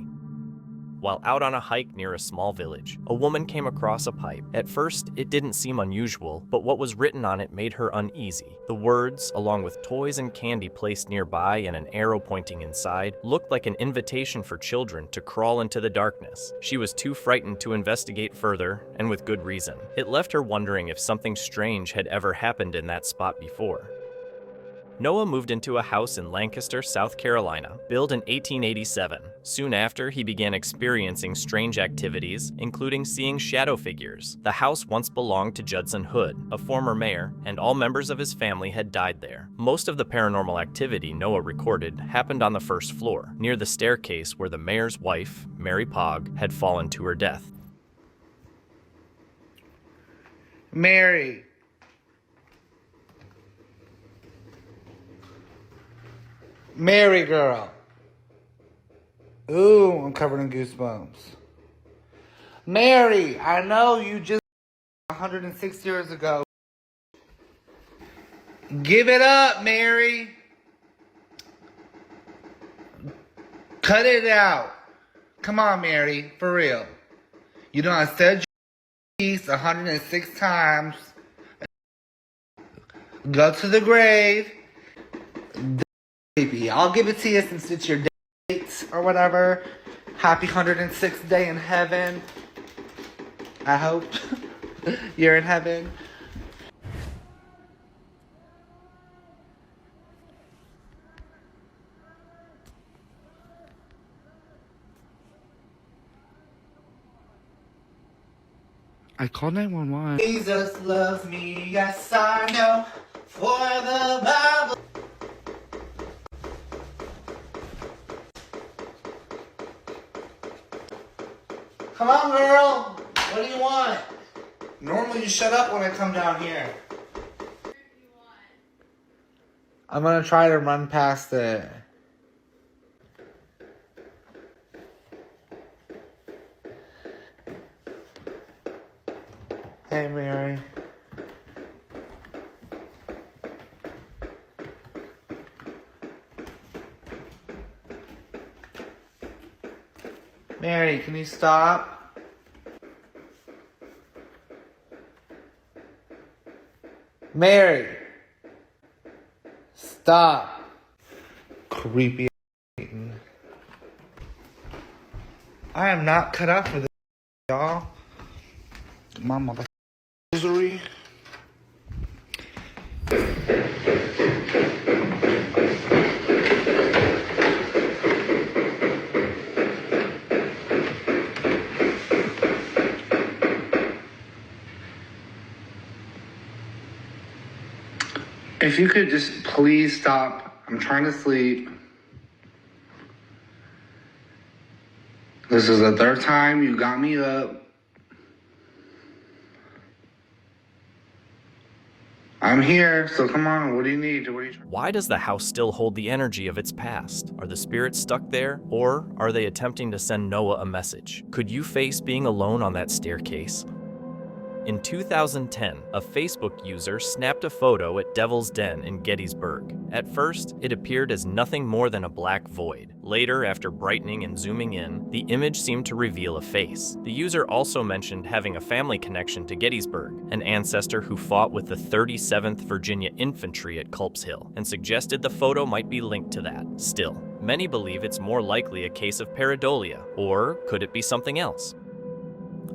While out on a hike near a small village, a woman came across a pipe. At first, it didn't seem unusual, but what was written on it made her uneasy. The words, along with toys and candy placed nearby and an arrow pointing inside, looked like an invitation for children to crawl into the darkness. She was too frightened to investigate further, and with good reason. It left her wondering if something strange had ever happened in that spot before. Noah moved into a house in Lancaster, South Carolina, built in 1887. Soon after, he began experiencing strange activities, including seeing shadow figures. The house once belonged to Judson Hood, a former mayor, and all members of his family had died there. Most of the paranormal activity Noah recorded happened on the first floor, near the staircase where the mayor's wife, Mary Pogg, had fallen to her death. Mary. Mary girl. Ooh, I'm covered in goosebumps. Mary, I know you just 106 years ago. Give it up, Mary. Cut it out. Come on, Mary, for real. You know I said 106 times. Go to the grave. Baby, I'll give it to you since it's your date or whatever. Happy 106th day in heaven. I hope you're in heaven. I called 911. Jesus loves me, yes I know, for the Bible. Come on, girl. What do you want? Normally you shut up when I come down here. I'm gonna try to run past it. Hey, Mary. Mary, can you stop? Mary! Stop. Creepy. I am not cut out for this, y'all. My mother. Misery. If you could just please stop. I'm trying to sleep. This is the third time you got me up. I'm here, so come on, what do you need? Why does the house still hold the energy of its past? Are the spirits stuck there, or are they attempting to send Noah a message? Could you face being alone on that staircase? In 2010, a Facebook user snapped a photo at Devil's Den in Gettysburg. At first, it appeared as nothing more than a black void. Later, after brightening and zooming in, the image seemed to reveal a face. The user also mentioned having a family connection to Gettysburg, an ancestor who fought with the 37th Virginia Infantry at Culp's Hill, and suggested the photo might be linked to that. Still, many believe it's more likely a case of pareidolia, or could it be something else?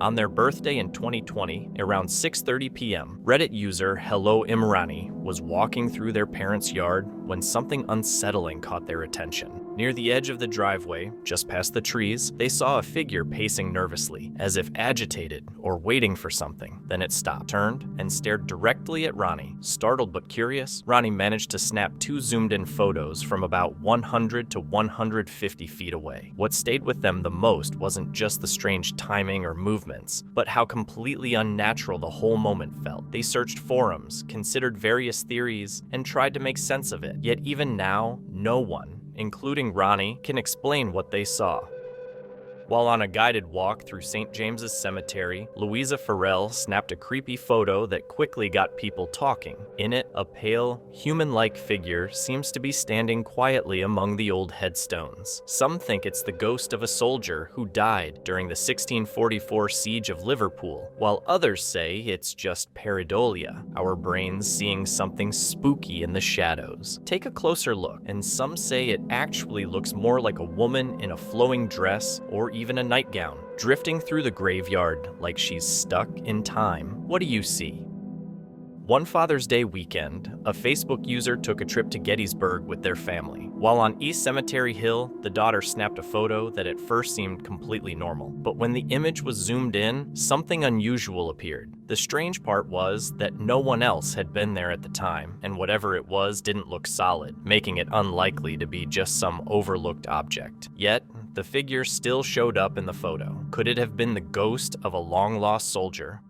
On their birthday in 2020, around 6:30 p.m., Reddit user Hello Imrani was walking through their parents' yard when something unsettling caught their attention. Near the edge of the driveway, just past the trees, they saw a figure pacing nervously, as if agitated or waiting for something. Then it stopped, turned, and stared directly at Ronnie. Startled but curious, Ronnie managed to snap 2 zoomed-in photos from about 100 to 150 feet away. What stayed with them the most wasn't just the strange timing or movements, but how completely unnatural the whole moment felt. They searched forums, considered various theories, and tried to make sense of it. Yet even now, no one, including Ronnie, can explain what they saw. While on a guided walk through St. James's Cemetery, Louisa Farrell snapped a creepy photo that quickly got people talking. In it, a pale, human-like figure seems to be standing quietly among the old headstones. Some think it's the ghost of a soldier who died during the 1644 siege of Liverpool, while others say it's just pareidolia, our brains seeing something spooky in the shadows. Take a closer look, and some say it actually looks more like a woman in a flowing dress or even a nightgown, drifting through the graveyard like she's stuck in time. What do you see? One Father's Day weekend, a Facebook user took a trip to Gettysburg with their family. While on East Cemetery Hill, the daughter snapped a photo that at first seemed completely normal. But when the image was zoomed in, something unusual appeared. The strange part was that no one else had been there at the time, and whatever it was didn't look solid, making it unlikely to be just some overlooked object. Yet, the figure still showed up in the photo. Could it have been the ghost of a long-lost soldier?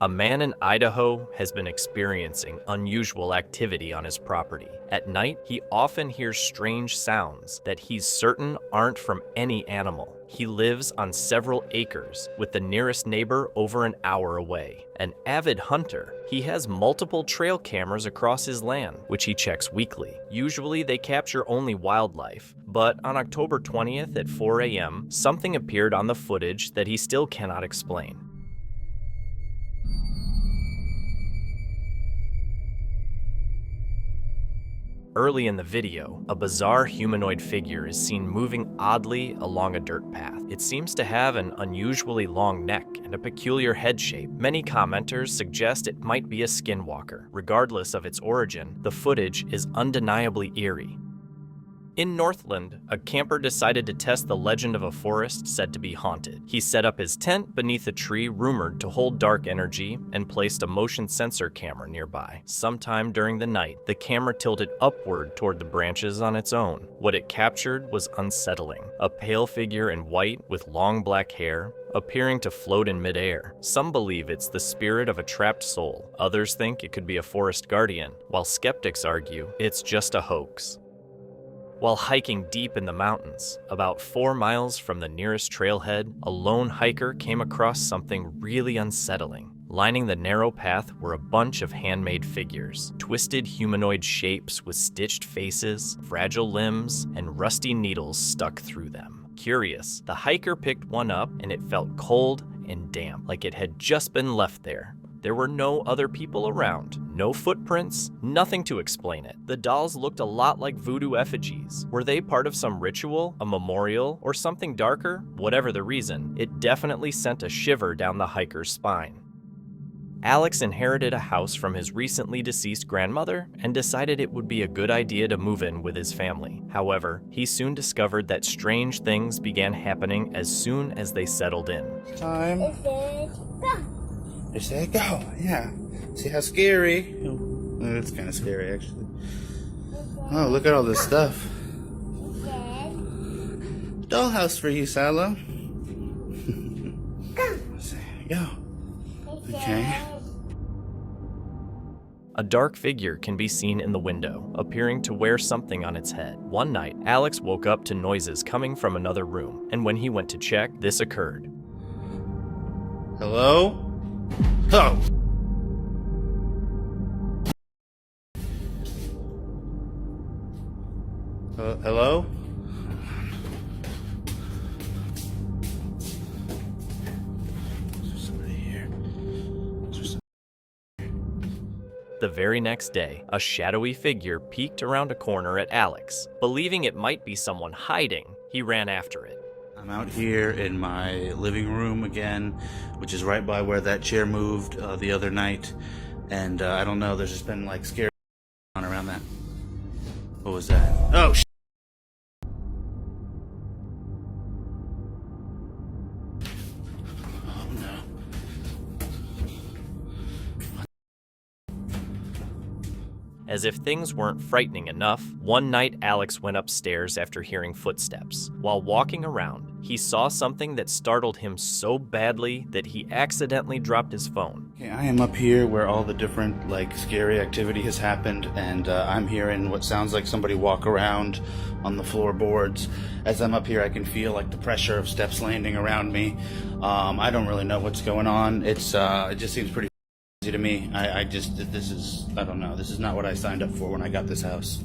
A man in Idaho has been experiencing unusual activity on his property. At night, he often hears strange sounds that he's certain aren't from any animal. He lives on several acres, with the nearest neighbor over an hour away. An avid hunter, he has multiple trail cameras across his land, which he checks weekly. Usually they capture only wildlife, but on October 20th at 4 a.m., something appeared on the footage that he still cannot explain. Early in the video, a bizarre humanoid figure is seen moving oddly along a dirt path. It seems to have an unusually long neck and a peculiar head shape. Many commenters suggest it might be a skinwalker. Regardless of its origin, the footage is undeniably eerie. In Northland, a camper decided to test the legend of a forest said to be haunted. He set up his tent beneath a tree rumored to hold dark energy and placed a motion sensor camera nearby. Sometime during the night, the camera tilted upward toward the branches on its own. What it captured was unsettling. A pale figure in white with long black hair, appearing to float in midair. Some believe it's the spirit of a trapped soul. Others think it could be a forest guardian, while skeptics argue it's just a hoax. While hiking deep in the mountains, about 4 miles from the nearest trailhead, a lone hiker came across something really unsettling. Lining the narrow path were a bunch of handmade figures, twisted humanoid shapes with stitched faces, fragile limbs, and rusty needles stuck through them. Curious, the hiker picked one up and it felt cold and damp, like it had just been left there. There were no other people around, no footprints, nothing to explain it. The dolls looked a lot like voodoo effigies. Were they part of some ritual, a memorial, or something darker? Whatever the reason, it definitely sent a shiver down the hiker's spine. Alex inherited a house from his recently deceased grandmother and decided it would be a good idea to move in with his family. However, he soon discovered that strange things began happening as soon as they settled in. Time. They say go, yeah. See how scary? Oh, it's kind of scary, actually. Oh, look at all this stuff. Dollhouse for you, Silo. Go. Okay. A dark figure can be seen in the window, appearing to wear something on its head. One night, Alex woke up to noises coming from another room, and when he went to check, this occurred. Hello? Oh! Hello? The very next day, a shadowy figure peeked around a corner at Alex. Believing it might be someone hiding, he ran after it. I'm out here in my living room again, which is right by where that chair moved the other night. And I don't know, there's just been like scary on around that. What was that? Oh, shit. Oh, no. As if things weren't frightening enough, one night Alex went upstairs after hearing footsteps. While walking around, he saw something that startled him so badly that he accidentally dropped his phone. Okay, I am up here where all the different, like, scary activity has happened, and I'm hearing what sounds like somebody walk around on the floorboards. As I'm up here, I can feel, like, the pressure of steps landing around me. I don't really know what's going on. It just seems pretty to me. I don't know. This is not what I signed up for when I got this house.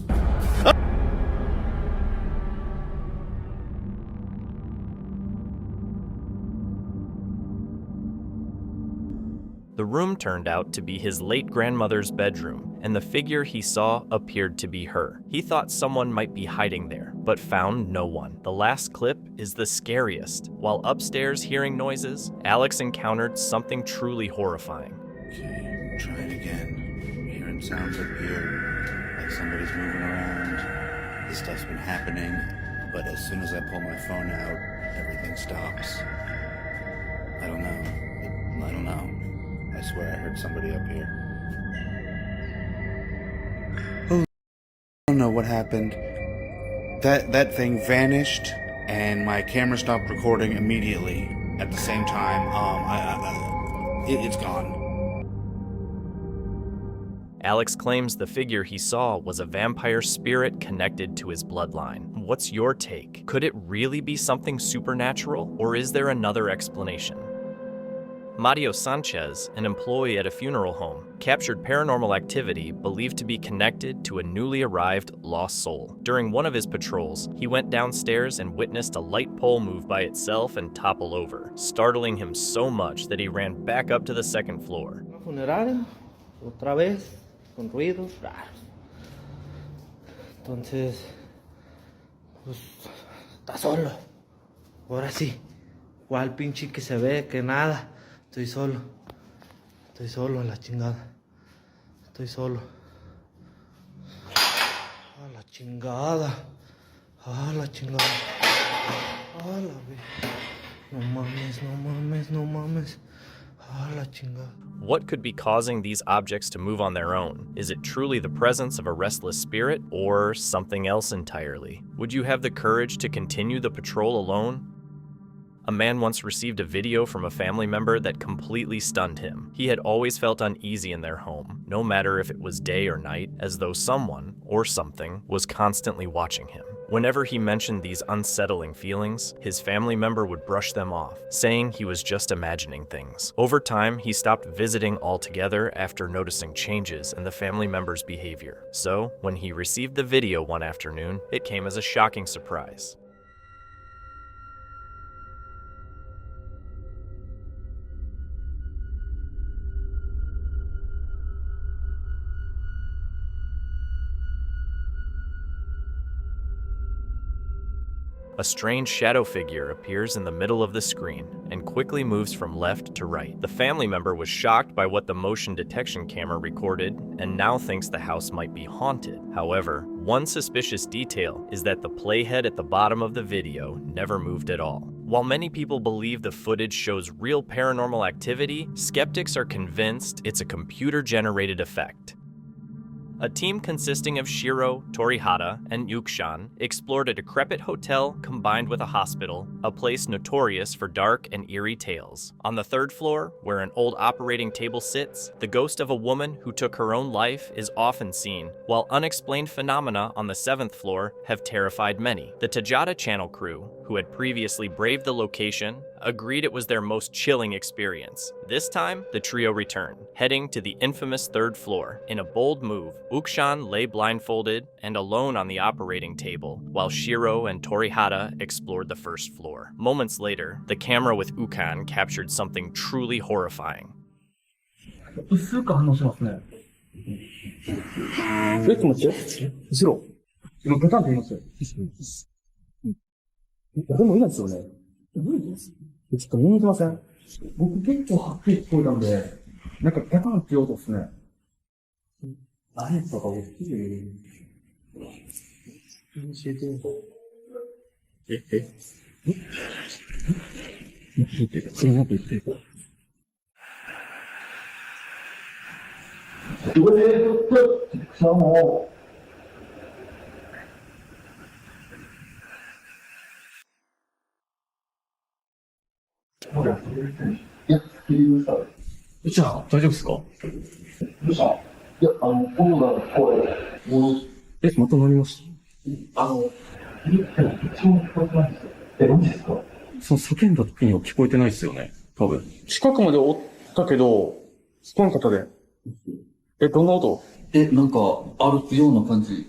The room turned out to be his late grandmother's bedroom, and the figure he saw appeared to be her. He thought someone might be hiding there, but found no one. The last clip is the scariest. While upstairs hearing noises, Alex encountered something truly horrifying. Okay, try it again. Hearing sounds up here, like somebody's moving around. This stuff's been happening, but as soon as I pull my phone out, everything stops. I don't know. I swear I heard somebody up here. Oh, I don't know what happened. That thing vanished, and my camera stopped recording immediately at the same time. It's gone. Alex claims the figure he saw was a vampire spirit connected to his bloodline. What's your take? Could it really be something supernatural, or is there another explanation? Mario Sanchez, an employee at a funeral home, captured paranormal activity believed to be connected to a newly arrived lost soul. During one of his patrols, he went downstairs and witnessed a light pole move by itself and topple over, startling him so much that he ran back up to the second floor. Funeral, otra vez, con ruidos raros. Entonces, pues, está solo. Ahora sí. ¿Cuál pinche que se ve? Que nada. Estoy solo. Estoy solo a la chingada. Estoy solo. A la chingada. A la chingada. A la vez. No mames, no mames, no mames. A la chingada. What could be causing these objects to move on their own? Is it truly the presence of a restless spirit or something else entirely? Would you have the courage to continue the patrol alone? A man once received a video from a family member that completely stunned him. He had always felt uneasy in their home, no matter if it was day or night, as though someone, or something, was constantly watching him. Whenever he mentioned these unsettling feelings, his family member would brush them off, saying he was just imagining things. Over time, he stopped visiting altogether after noticing changes in the family member's behavior. So, when he received the video one afternoon, it came as a shocking surprise. A strange shadow figure appears in the middle of the screen and quickly moves from left to right. The family member was shocked by what the motion detection camera recorded and now thinks the house might be haunted. However, one suspicious detail is that the playhead at the bottom of the video never moved at all. While many people believe the footage shows real paranormal activity, skeptics are convinced it's a computer-generated effect. A team consisting of Shiro, Torihata, and Yukshan explored a decrepit hotel combined with a hospital, a place notorious for dark and eerie tales. On the third floor, where an old operating table sits, the ghost of a woman who took her own life is often seen, while unexplained phenomena on the seventh floor have terrified many. The Tajada Channel crew, who had previously braved the location, agreed it was their most chilling experience. This time, the trio returned, heading to the infamous third floor. In a bold move, Ukshan lay blindfolded and alone on the operating table, while Shiro and Torihata explored the first floor. Moments later, the camera with Ukan captured something truly horrifying. 薄く反応しますね。ちょっと待って。後ろ。今、ガタンって言いますよ。誰もいないですよね。無理です。ちょっと見に行きません？僕結構はっきり聞こえたんで、なんかガタンって言おうとですね。何とか大きい。教えて。それなんか言って。いや、切りました。じゃあ、大丈夫ですか？どうした？いや、音が聞こえる。また鳴りました？聞こえてないですよ。何ですか？その叫んだ時には聞こえてないですよね。多分。近くまでおったけど、聞こえなかったで。どんな音？なんか、歩くような感じ。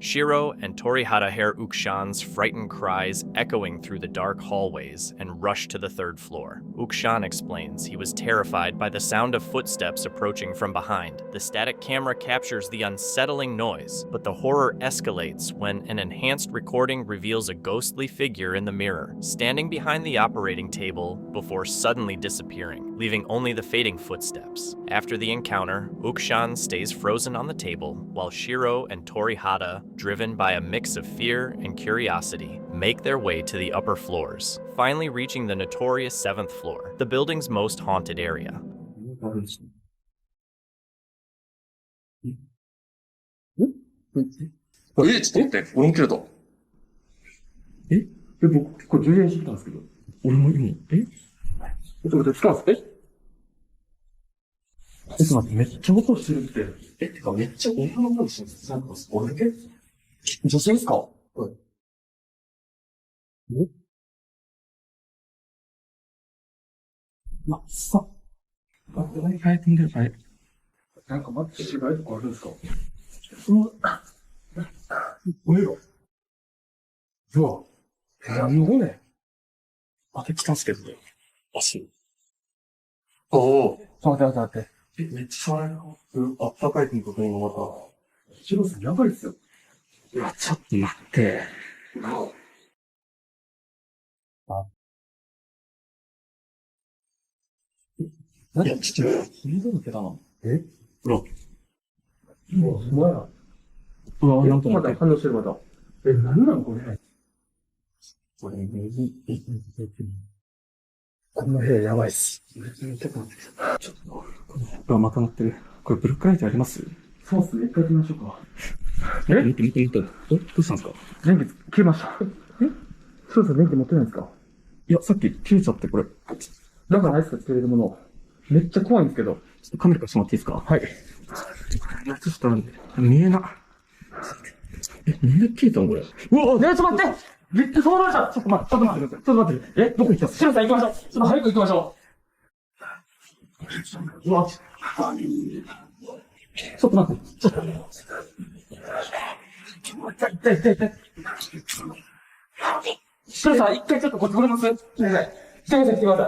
Shiro and Torihata hear Ukshan's frightened cries echoing through the dark hallways and rush to the third floor. Ukshan explains he was terrified by the sound of footsteps approaching from behind. The static camera captures the unsettling noise, but the horror escalates when an enhanced recording reveals a ghostly figure in the mirror, standing behind the operating table before suddenly disappearing, leaving only the fading footsteps. After the encounter, Ukshan stays frozen on the table, while Shiro and Torihata, driven by a mix of fear and curiosity, make their way to the upper floors, finally reaching the notorious 7th floor, the building's most haunted area. シロさんやばいっすよ。うわ、ちょっと待って。いや、ちょっと、心臓の毛だな。えほら。うわ、すごいな。うわ、なんかまだ反応してるまだ。え、何なのこれ。これ、この部屋やばいっす。ちょっと待ってください。ちょっと、この、うわ、また鳴ってる。これブルックライトあります？そうっすね、一回やってみましょうか。見て。どうしたんですか？電気消えました。シロさん電気持ってないんですか？いや、さっき消えちゃって、これ。なんかないですか、つけれるもの。めっちゃ怖いんですけど。ちょっとカメラ貸してもらっていいですか？はい。ちょっと見えな。え、なんで消えたのこれ。うわ、ちょっと待って！めっちゃそうなっちゃう！ちょっと待ってください。ちょっと待って。え、どこ行った？シロさん行きましょう。ちょっと早く行きましょう。うわ、ちょっと待って。痛い。シロさん、一回ちょっとこっち来れます？来てくださ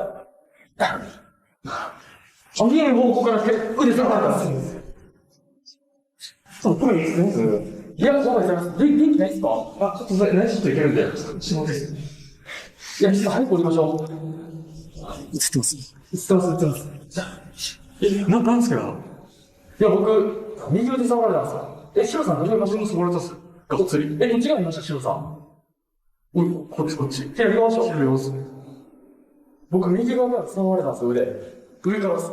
い。見えん方向から腕下がったんです。そう、これいいですね。いや、そうです。元気ないですか？あ、ちょっといけるんで。いや、ちょっと早く降りましょう。映ってます。なんですか？いや、僕、右腕触られたんですよ。え、シロさん、どういう場所に触られたんですか？がっつり。え、こっち側にいました、シロさん。おい、こっち。じゃあ、やりましょう。僕、右側から触られたんですよ、腕。上からです。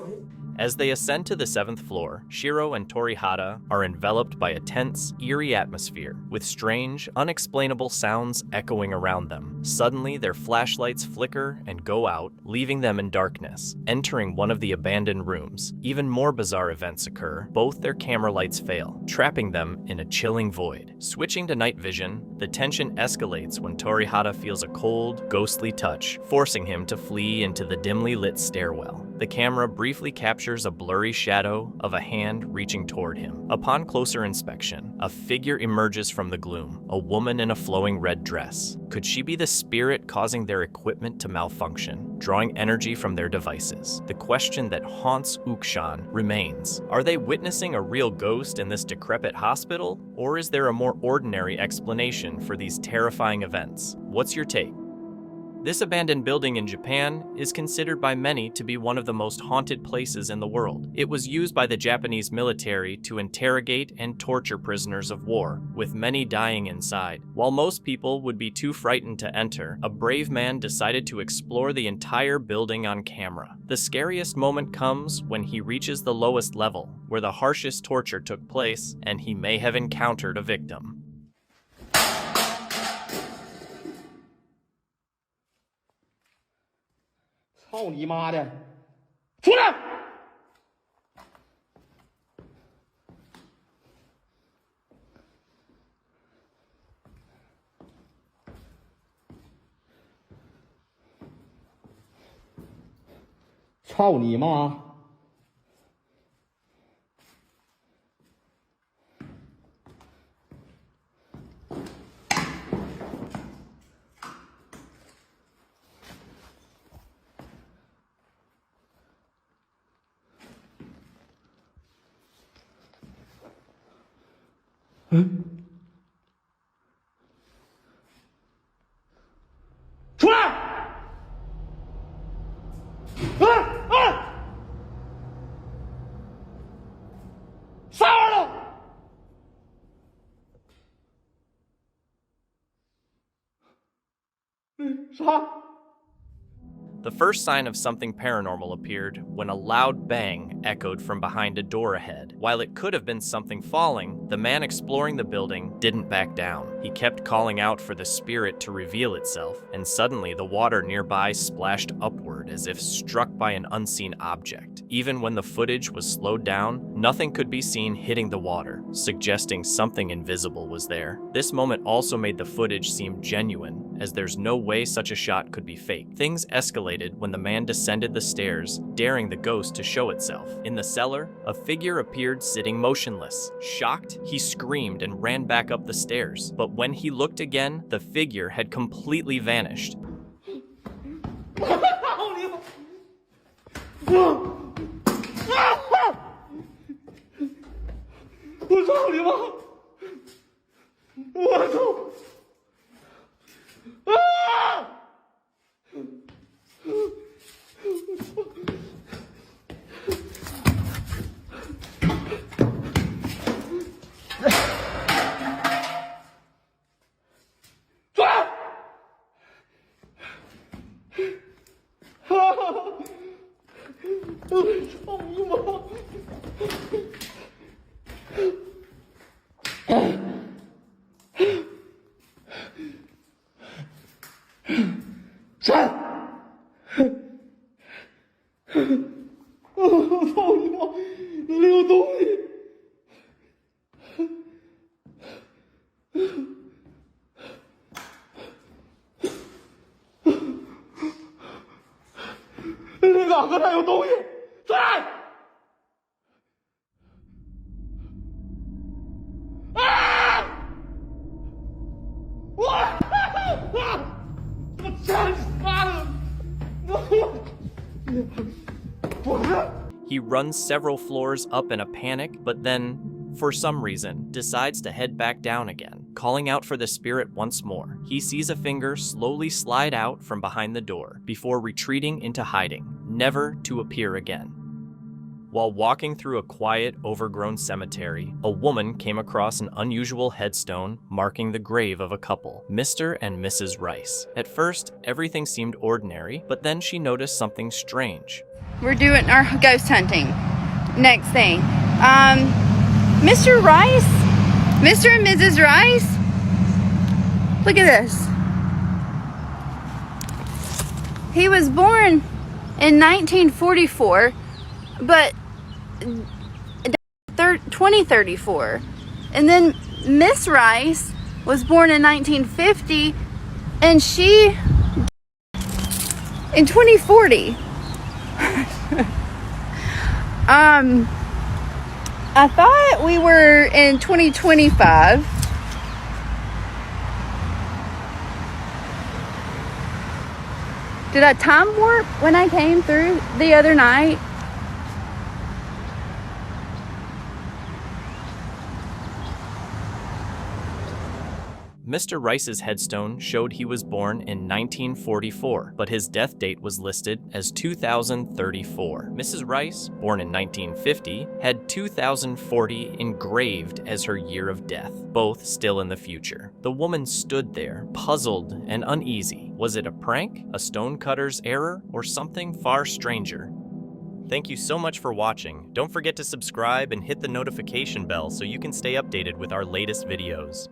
As they ascend to the 7th floor, Shiro and Torihata are enveloped by a tense, eerie atmosphere, with strange, unexplainable sounds echoing around them. Suddenly, their flashlights flicker and go out, leaving them in darkness. Entering one of the abandoned rooms, even more bizarre events occur. Both their camera lights fail, trapping them in a chilling void. Switching to night vision, the tension escalates when Torihata feels a cold, ghostly touch, forcing him to flee into the dimly lit stairwell. The camera briefly captures a blurry shadow of a hand reaching toward him. Upon closer inspection, a figure emerges from the gloom, a woman in a flowing red dress. Could she be the spirit causing their equipment to malfunction, drawing energy from their devices? The question that haunts Ukshan remains. Are they witnessing a real ghost in this decrepit hospital, or is there a more ordinary explanation for these terrifying events? What's your take? This abandoned building in Japan is considered by many to be one of the most haunted places in the world. It was used by the Japanese military to interrogate and torture prisoners of war, with many dying inside. While most people would be too frightened to enter, a brave man decided to explore the entire building on camera. The scariest moment comes when he reaches the lowest level, where the harshest torture took place, and he may have encountered a victim. 操你妈的！出来！操你妈！出来！杀了！ The first sign of something paranormal appeared when a loud bang echoed from behind a door ahead. While it could have been something falling, the man exploring the building didn't back down. He kept calling out for the spirit to reveal itself, and suddenly the water nearby splashed upward as if struck by an unseen object. Even when the footage was slowed down, nothing could be seen hitting the water, suggesting something invisible was there. This moment also made the footage seem genuine, as there's no way such a shot could be fake. Things escalated when the man descended the stairs, daring the ghost to show itself. In the cellar, a figure appeared sitting motionless. Shocked, he screamed and ran back up the stairs. But when he looked again, the figure had completely vanished. 我操你妈！那两个那有东西，出来！啊！我真妈的！He runs several floors up in a panic, but then, for some reason, decides to head back down again, calling out for the spirit once more. He sees a finger slowly slide out from behind the door before retreating into hiding, never to appear again. While walking through a quiet, overgrown cemetery, a woman came across an unusual headstone marking the grave of a couple, Mr. and Mrs. Rice. At first, everything seemed ordinary, but then she noticed something strange. We're doing our ghost hunting. Next thing. Mr. Rice? Mr. and Mrs. Rice? Look at this. He was born in 1944, but 2034. And then Miss Rice was born in 1950, and she in 2040. I thought we were in 2025. Did I time warp when I came through the other night? Mr. Rice's headstone showed he was born in 1944, but his death date was listed as 2034. Mrs. Rice, born in 1950, had 2040 engraved as her year of death, both still in the future. The woman stood there, puzzled and uneasy. Was it a prank, a stonecutter's error, or something far stranger? Thank you so much for watching. Don't forget to subscribe and hit the notification bell so you can stay updated with our latest videos.